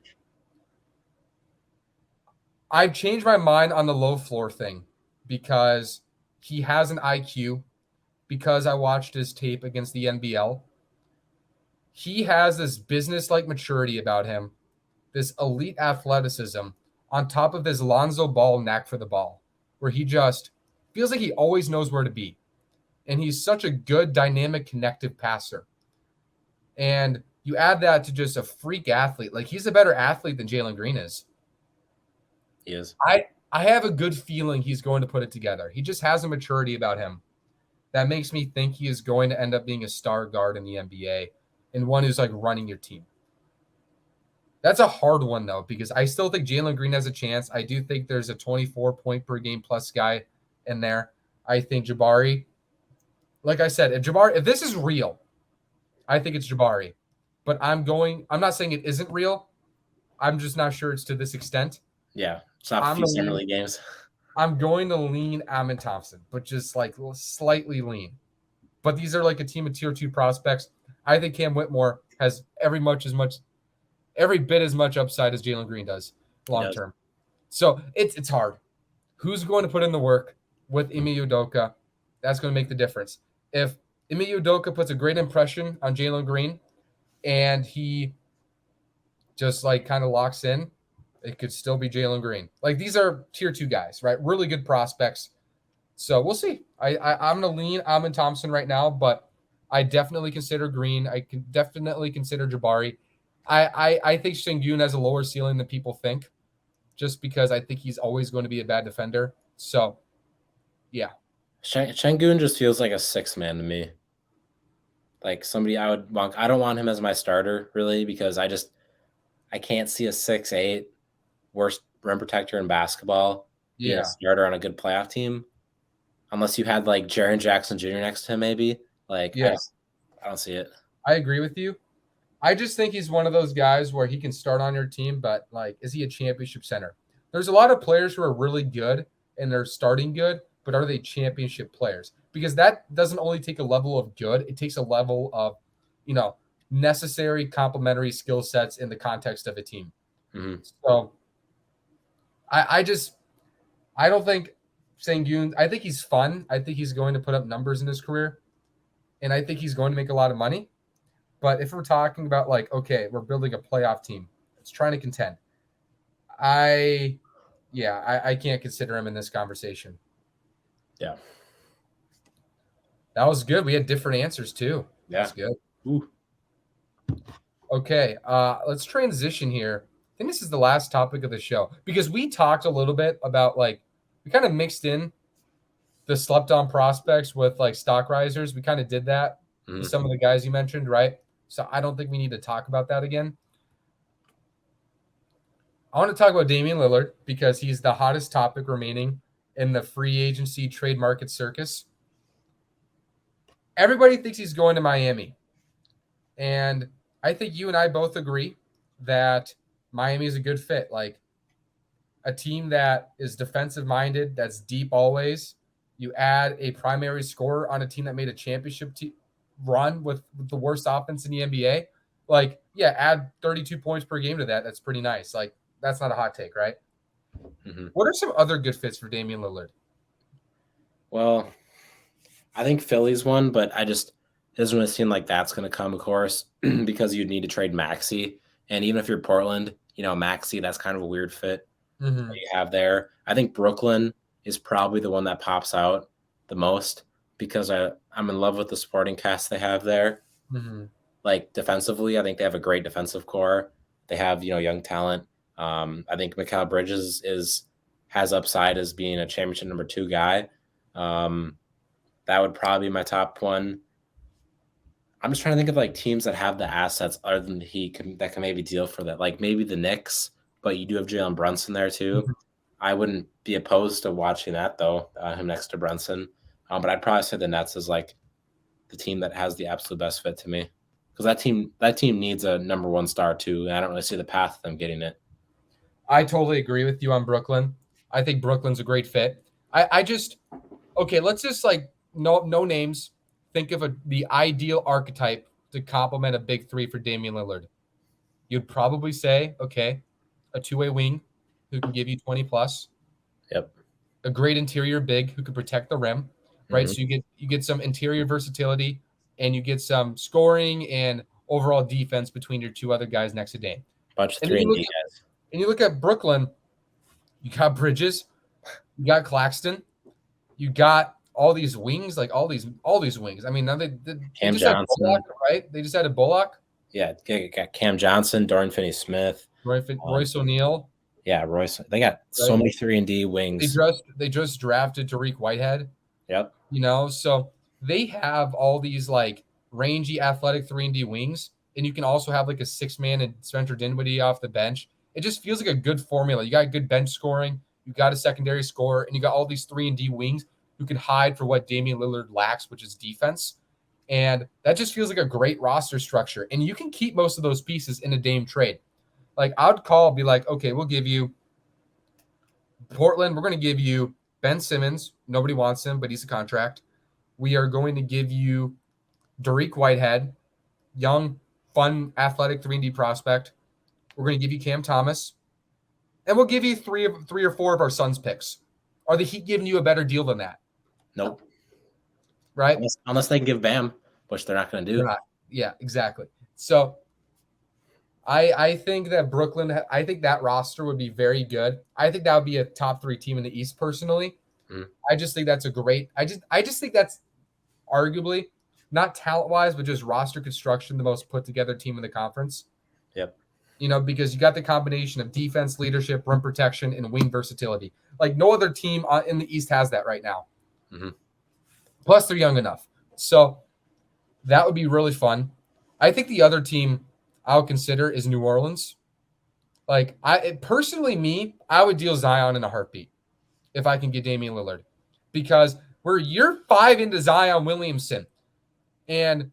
I've changed my mind on the low floor thing because he has an IQ, because I watched his tape against the NBL. He has this business-like maturity about him, this elite athleticism, on top of this Lonzo Ball knack for the ball, where he just feels like he always knows where to be. And he's such a good, dynamic, connective passer. And you add that to just a freak athlete. Like, he's a better athlete than Jalen Green is.
He is.
I have a good feeling he's going to put it together. He just has a maturity about him that makes me think he is going to end up being a star guard in the NBA and one who's like running your team. That's a hard one, though, because I still think Jalen Green has a chance. I do think there's a 24 point per game plus guy in there. I think Jabari, like I said, if this is real, I think it's Jabari. But I'm not saying it isn't real. I'm just not sure it's to this extent.
Yeah, it's not a
I'm
few
gonna
summer
lean,
league games.
I'm going to lean Amin Thompson, but just like slightly lean. But these are like a team of tier 2 prospects. I think Cam Whitmore has every bit as much upside as Jalen Green does long term. So it's hard. Who's going to put in the work with Ime Udoka? That's going to make the difference. If Ime Udoka puts a great impression on Jalen Green and he just like kind of locks in, it could still be Jalen Green. Like these are tier 2 guys, right? Really good prospects. So we'll see. I'm going to lean Amin Thompson right now, but I definitely consider Green. I can definitely consider Jabari. I think Şengün has a lower ceiling than people think, just because I think he's always going to be a bad defender. So, yeah.
Şengün just feels like a 6-man to me. Like somebody I don't want him as my starter really because I can't see a 6'8" worst rim protector in basketball being a starter on a good playoff team. Unless you had like Jaren Jackson Jr. next to him, maybe. Like, I don't see it.
I agree with you. I just think he's one of those guys where he can start on your team, but like, is he a championship center? There's a lot of players who are really good and they're starting good, but are they championship players? Because that doesn't only take a level of good, it takes a level of, necessary complementary skill sets in the context of a team.
Mm-hmm.
So I don't think Şengün, I think he's fun. I think he's going to put up numbers in his career. And I think he's going to make a lot of money. But if we're talking about like, okay, we're building a playoff team, it's trying to contend. I can't consider him in this conversation.
Yeah.
That was good. We had different answers too.
Yeah.
That's good.
Ooh.
Okay. Let's transition here. I think this is the last topic of the show because we talked a little bit about like, we kind of mixed in the slept on prospects with like stock risers. We kind of did that with some of the guys you mentioned, right? So I don't think we need to talk about that again. I want to talk about Damian Lillard because he's the hottest topic remaining in the free agency trade market circus. Everybody thinks he's going to Miami. And I think you and I both agree that Miami is a good fit. Like a team that is defensive minded, that's deep always. You add a primary scorer on a team that made a championship run with the worst offense in the NBA. Like, yeah, add 32 points per game to that. That's pretty nice. Like, that's not a hot take, right? Mm-hmm. What are some other good fits for Damian Lillard?
Well, I think Philly's one, but it doesn't really seem like that's going to come, of course, because you'd need to trade Maxey. And even if you're Portland, Maxey, that's kind of a weird fit that you have there. I think Brooklyn is probably the one that pops out the most because I'm in love with the supporting cast they have there. Mm-hmm. Like defensively, I think they have a great defensive core. They have, young talent. I think Mikal Bridges has upside as being a championship number 2 guy. That would probably be my top one. I'm just trying to think of like teams that have the assets other than that can maybe deal for that. Like maybe the Knicks, but you do have Jalen Brunson there too. Mm-hmm. I wouldn't be opposed to watching that though, him next to Brunson. But I'd probably say the Nets is like the team that has the absolute best fit to me because that team needs a number 1 star too. And I don't really see the path of them getting it.
I totally agree with you on Brooklyn. I think Brooklyn's a great fit. Let's just like no names. Think of the ideal archetype to complement a big 3 for Damian Lillard. You'd probably say, okay, a 2-way wing who can give you 20 plus.
Yep.
A great interior big who can protect the rim, right? Mm-hmm. So you get some interior versatility and you get some scoring and overall defense between your 2 other guys next to Dame.
Bunch of 3-and-D guys.
And you look at Brooklyn, you got Bridges, you got Claxton, you got all these wings, like all these wings. I mean, now they
just Johnson.
Had Bullock, right? They just had a Bullock.
Yeah, they got Cam Johnson, Dorian Finney-Smith,
Royce O'Neal.
Yeah, Royce. They got so many 3-and-D wings.
They just drafted Tariq Whitehead.
Yep.
So they have all these like rangy, athletic 3-and-D wings, and you can also have like a 6-man and Spencer Dinwiddie off the bench. It just feels like a good formula. You got good bench scoring, you got a secondary scorer, and you got all these 3-and-D wings who can hide for what Damian Lillard lacks, which is defense. And that just feels like a great roster structure. And you can keep most of those pieces in a Dame trade. Like I would be like, okay, we'll give you Portland. We're going to give you Ben Simmons. Nobody wants him, but he's a contract. We are going to give you Dariq Whitehead, young, fun, athletic 3-and-D prospect. We're going to give you Cam Thomas, and we'll give you three or four of our Suns picks. Are the Heat giving you a better deal than that?
Nope.
Right?
Unless they can give Bam, which they're not going to do.
Yeah, exactly. So I think that Brooklyn, I think that roster would be very good. I think that would be a top 3 team in the East personally. I just think that's a great – I just think that's arguably, not talent-wise, but just roster construction, the most put-together team in the conference.
Yep.
Because you got the combination of defense, leadership, rim protection, and wing versatility. Like no other team in the East has that right now.
Mm-hmm.
Plus, they're young enough. So that would be really fun. I think the other team I would consider is New Orleans. Like I would deal Zion in a heartbeat if I can get Damian Lillard, because we're year 5 into Zion Williamson, and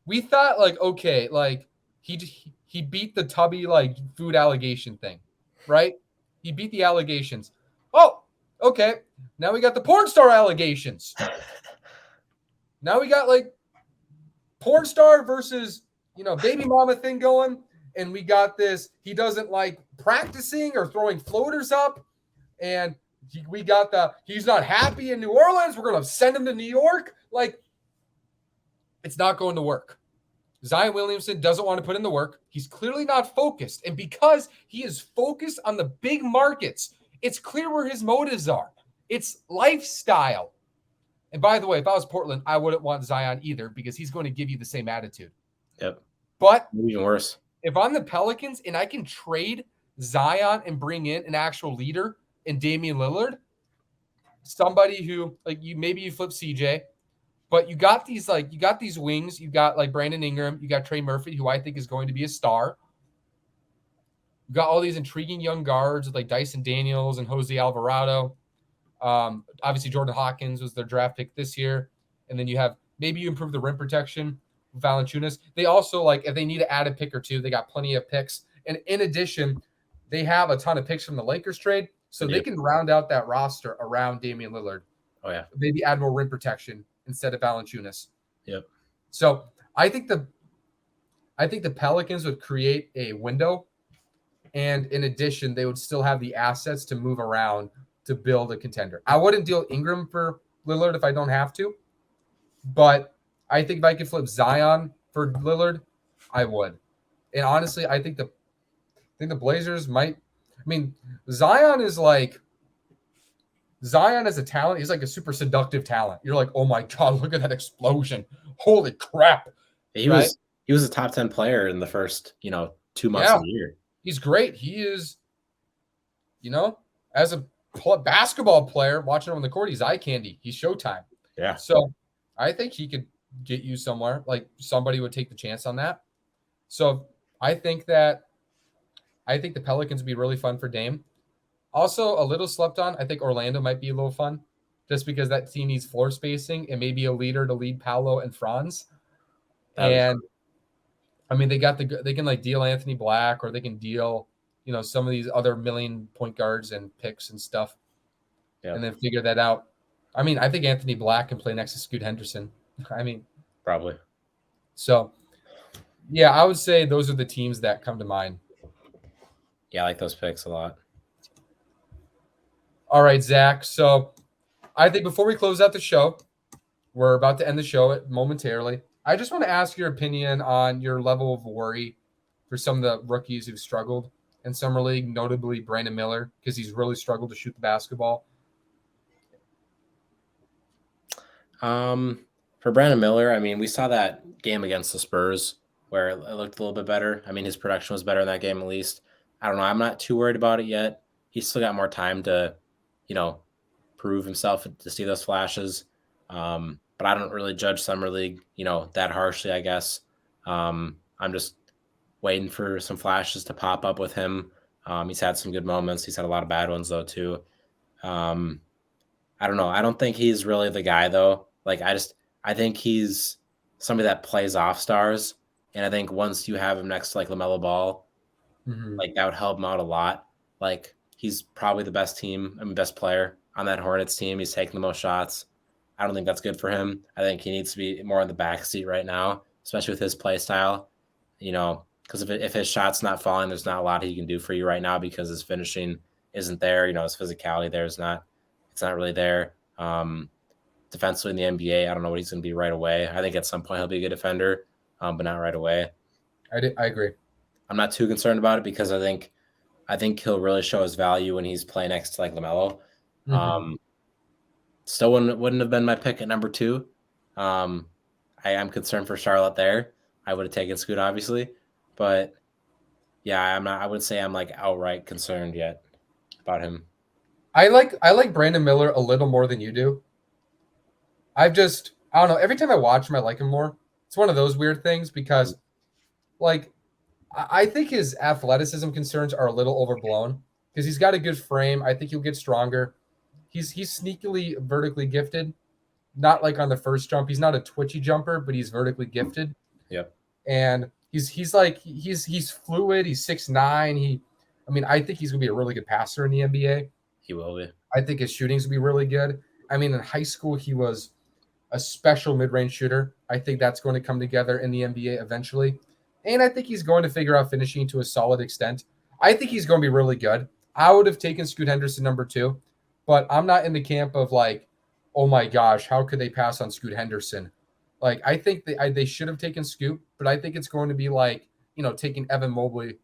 we thought like, okay, like he beat the Tubby like food allegation thing, right? He beat the allegations. Oh, okay. Now we got the porn star allegations. Now we got like porn star versus, baby mama thing going. And we got this, he doesn't like practicing or throwing floaters up. And we got he's not happy in New Orleans. We're going to send him to New York. Like, it's not going to work. Zion Williamson doesn't want to put in the work. He's clearly not focused. And because he is focused on the big markets, it's clear where his motives are. It's lifestyle. And by the way, if I was Portland, I wouldn't want Zion either, because he's going to give you the same attitude.
Yep.
But
even worse.
If I'm the Pelicans and I can trade Zion and bring in an actual leader in Damian Lillard, somebody who maybe you flip CJ, but you got these wings. You got like Brandon Ingram. You got Trey Murphy, who I think is going to be a star. You got all these intriguing young guards like Dyson Daniels and Jose Alvarado. Obviously, Jordan Hawkins was their draft pick this year. And then maybe you improve the rim protection with Valanciunas. They also, if they need to add a pick or two, they got plenty of picks. And in addition, they have a ton of picks from the Lakers trade. So they can round out that roster around Damian Lillard.
Oh, yeah.
Maybe add more rim protection instead of Valanciunas.
Yep.
So I think the Pelicans would create a window. And in addition, they would still have the assets to move around to build a contender. I wouldn't deal Ingram for Lillard if I don't have to. But I think if I could flip Zion for Lillard, I would. And honestly, I think the Blazers might. I mean, Zion as a talent. He's like a super seductive talent. You're like, oh my God, look at that explosion. Holy crap.
He was a top 10 player in the first, 2 months of the year.
He's great. He is, as a basketball player, watching him on the court, he's eye candy. He's showtime.
Yeah.
So I think he could get you somewhere. Like somebody would take the chance on that. So I think the Pelicans would be really fun for Dame. Also, a little slept on, I think Orlando might be a little fun, just because that team needs floor spacing and maybe a leader to lead Paolo and Franz. And I mean, they can deal Anthony Black, or they can deal, some of these other million point guards and picks and stuff, and then figure that out. I mean, I think Anthony Black can play next to Scoot Henderson. I mean,
probably.
So, yeah, I would say those are the teams that come to mind.
Yeah, I like those picks a lot.
All right, Zach. So I think before we close out the show, we're about to end the show momentarily. I just want to ask your opinion on your level of worry for some of the rookies who've struggled in Summer League, notably Brandon Miller, because he's really struggled to shoot the basketball.
For Brandon Miller, I mean, we saw that game against the Spurs where it looked a little bit better. I mean, his production was better in that game, at least. I don't know. I'm not too worried about it yet. He's still got more time to, prove himself, to see those flashes. But I don't really judge Summer League, that harshly, I guess. I'm just waiting for some flashes to pop up with him. He's had some good moments. He's had a lot of bad ones though too. Um, I don't know. I don't think he's really the guy though. Like I think he's somebody that plays off stars, and I think once you have him next to like LaMelo Ball,
Hmm.
like that would help him out a lot. Like he's probably the best best player on that Hornets team. He's taking the most shots. I don't think that's good for him. I think he needs to be more in the back seat right now, especially with his play style. Because if his shot's not falling, there's not a lot he can do for you right now because his finishing isn't there. His physicality there is not. It's not really there. Defensively in the NBA, I don't know what he's going to be right away. I think at some point he'll be a good defender, but not right away.
I agree.
I'm not too concerned about it because I think he'll really show his value when he's playing next to like LaMelo.
Hmm.
Still wouldn't have been my pick at number 2. I am concerned for Charlotte there. I would have taken Scoot obviously, but yeah, I'm not. I would say I'm like outright concerned yet about him.
I like Brandon Miller a little more than you do. I don't know. Every time I watch him, I like him more. It's one of those weird things because like I think his athleticism concerns are a little overblown because he's got a good frame. I think he'll get stronger. He's sneakily vertically gifted. Not like on the first jump. He's not a twitchy jumper, but he's vertically gifted.
Yep,
And he's fluid. He's 6'9". I think he's gonna be a really good passer in the NBA.
he will be.
I think his shooting's gonna be really good. In high school he was a special mid-range shooter. I think that's going to come together in the NBA eventually. And I think he's going to figure out finishing to a solid extent. I think he's going to be really good. I would have taken Scoot Henderson number 2, but I'm not in the camp of like, oh my gosh, how could they pass on Scoot Henderson? Like, I think they should have taken Scoot, but I think it's going to be like, taking Evan Mobley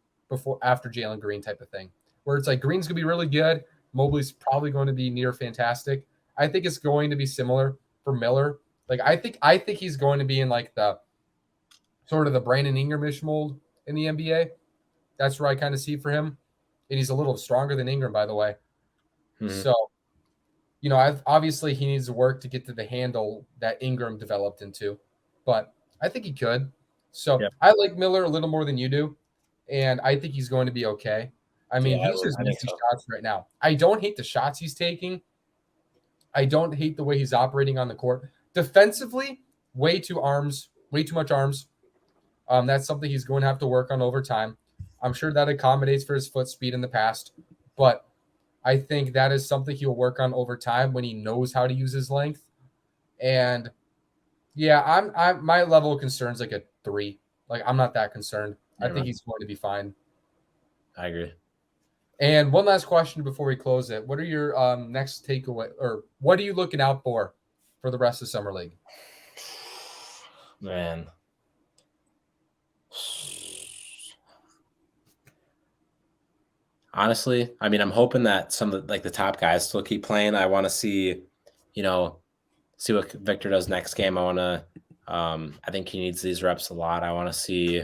after Jalen Green type of thing, where it's like Green's going to be really good. Mobley's probably going to be near fantastic. I think it's going to be similar for Miller. Like I think he's going to be in like the sort of the Brandon Ingramish mold in the NBA. That's where I kind of see for him. And he's a little stronger than Ingram, by the way.
Mhm.
So, obviously he needs to work to get to the handle that Ingram developed into, but I think he could. So
Yep.
I like Miller a little more than you do, and I think he's going to be okay.
Yeah,
He's just
I think
missing
so.
shots right now. I don't hate the shots he's taking. I don't hate the way he's operating on the court. Defensively, way too much arms. That's something he's going to have to work on over time. I'm sure that accommodates for his foot speed in the past, but I think that is something he'll work on over time when he knows how to use his length. And yeah, I'm my level of concern is like a 3. Like I'm not that concerned. I
Yeah,
think
man,
he's going to be fine.
I agree.
And one last question before we close it: what are your next takeaway, or what are you looking out for the rest of summer league?
Man. Honestly, I'm hoping that some of the top guys still keep playing. I want to you know, see what Victor does next game. I think he needs these reps a lot. I want to see,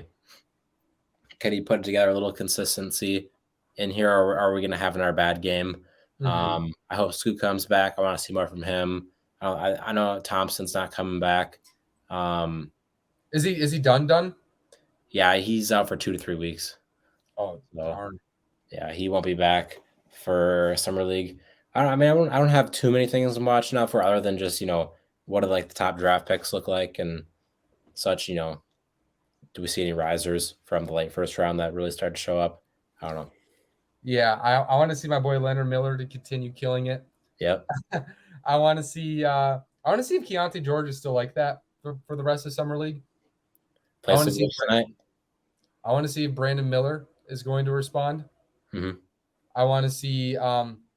can he put together a little consistency in here, or are we going to have another bad game?
Mm-hmm.
I hope Scoot comes back. I want to see more from him. I know Thompson's not coming back. Um,
Is he done?
yeah, he's out for 2 to 3 weeks.
Oh
So
darn.
yeah, he won't be back for summer league. I don't have too many things I'm watching out for other than just what do like the top draft picks look like and such. Do we see any risers from the late first round that really start to show up? I don't know.
Yeah, I want to see my boy Leonard Miller to continue killing it.
Yep.
I want to see if Keontae George is still like that for the rest of summer league. I
Play
want to
some
see
games tonight.
I want to see if Brandon Miller is going to respond.
Hmm.
I want to see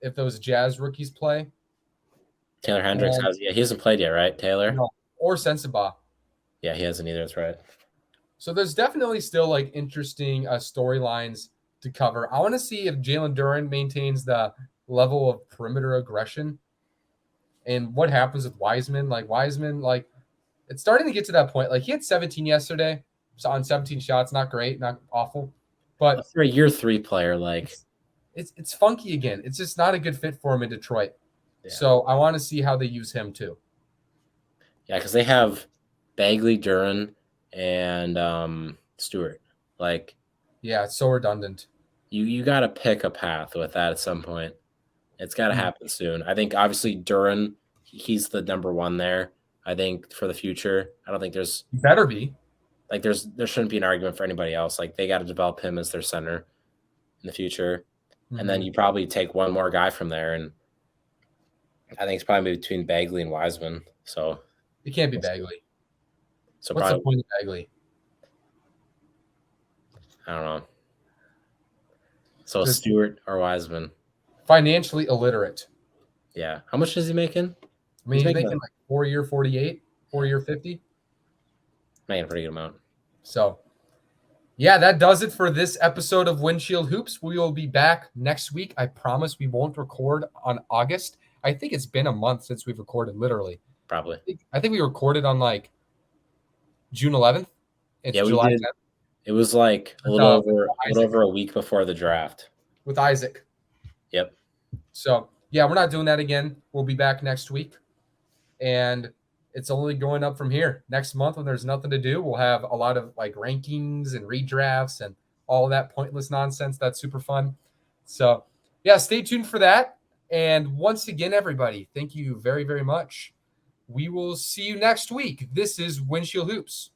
if those Jazz rookies play,
Taylor Hendricks
and
he hasn't played yet, right? Taylor?
no, or Sensabaugh.
Yeah, he hasn't either. That's right.
So there's definitely still like interesting storylines to cover. I want to see if Jalen Duren maintains the level of perimeter aggression, and what happens with Wiseman. Like Wiseman, like it's starting to get to that point. Like he had 17 yesterday, so on 17 shots, not great, not awful,
But
but
for a year 3 player, like
it's funky again. It's just not a good fit for him in Detroit.
yeah,
So I want to see how they use him too.
yeah, because they have Bagley, Duran, and Stewart. Like
Yeah, it's so redundant.
You got to pick a path with that at some point. It's got to happen soon. I think obviously Duran, he's the number one there. I think for the future, I don't think there's
Better be.
like there shouldn't be an argument for anybody else. Like they got to develop him as their center in the future, and then you probably take one more guy from there, and I think it's probably between Bagley and Wiseman. So
It can't be Bagley.
So
What's
probably
the point of Bagley?
I don't know. So
Just
Stewart or Wiseman.
financially illiterate.
Yeah. How much is he making?
I mean, he's making like 4-year 48, 4-year 50.
Making a pretty good amount.
So, yeah, that does it for this episode of Windshield Hoops. We will be back next week. I promise we won't record on August. I think it's been a month since we've recorded, literally.
Probably.
I think we recorded on like June 11th.
It's July 10th. It was like a little over a week before the draft.
With Isaac.
Yep.
So, yeah, we're not doing that again. We'll be back next week. And it's only going up from here. Next month, when there's nothing to do, we'll have a lot of like rankings and redrafts and all that pointless nonsense. That's super fun. So, yeah, stay tuned for that. And once again, everybody, thank you very, very much. We will see you next week. This is Windshield Hoops.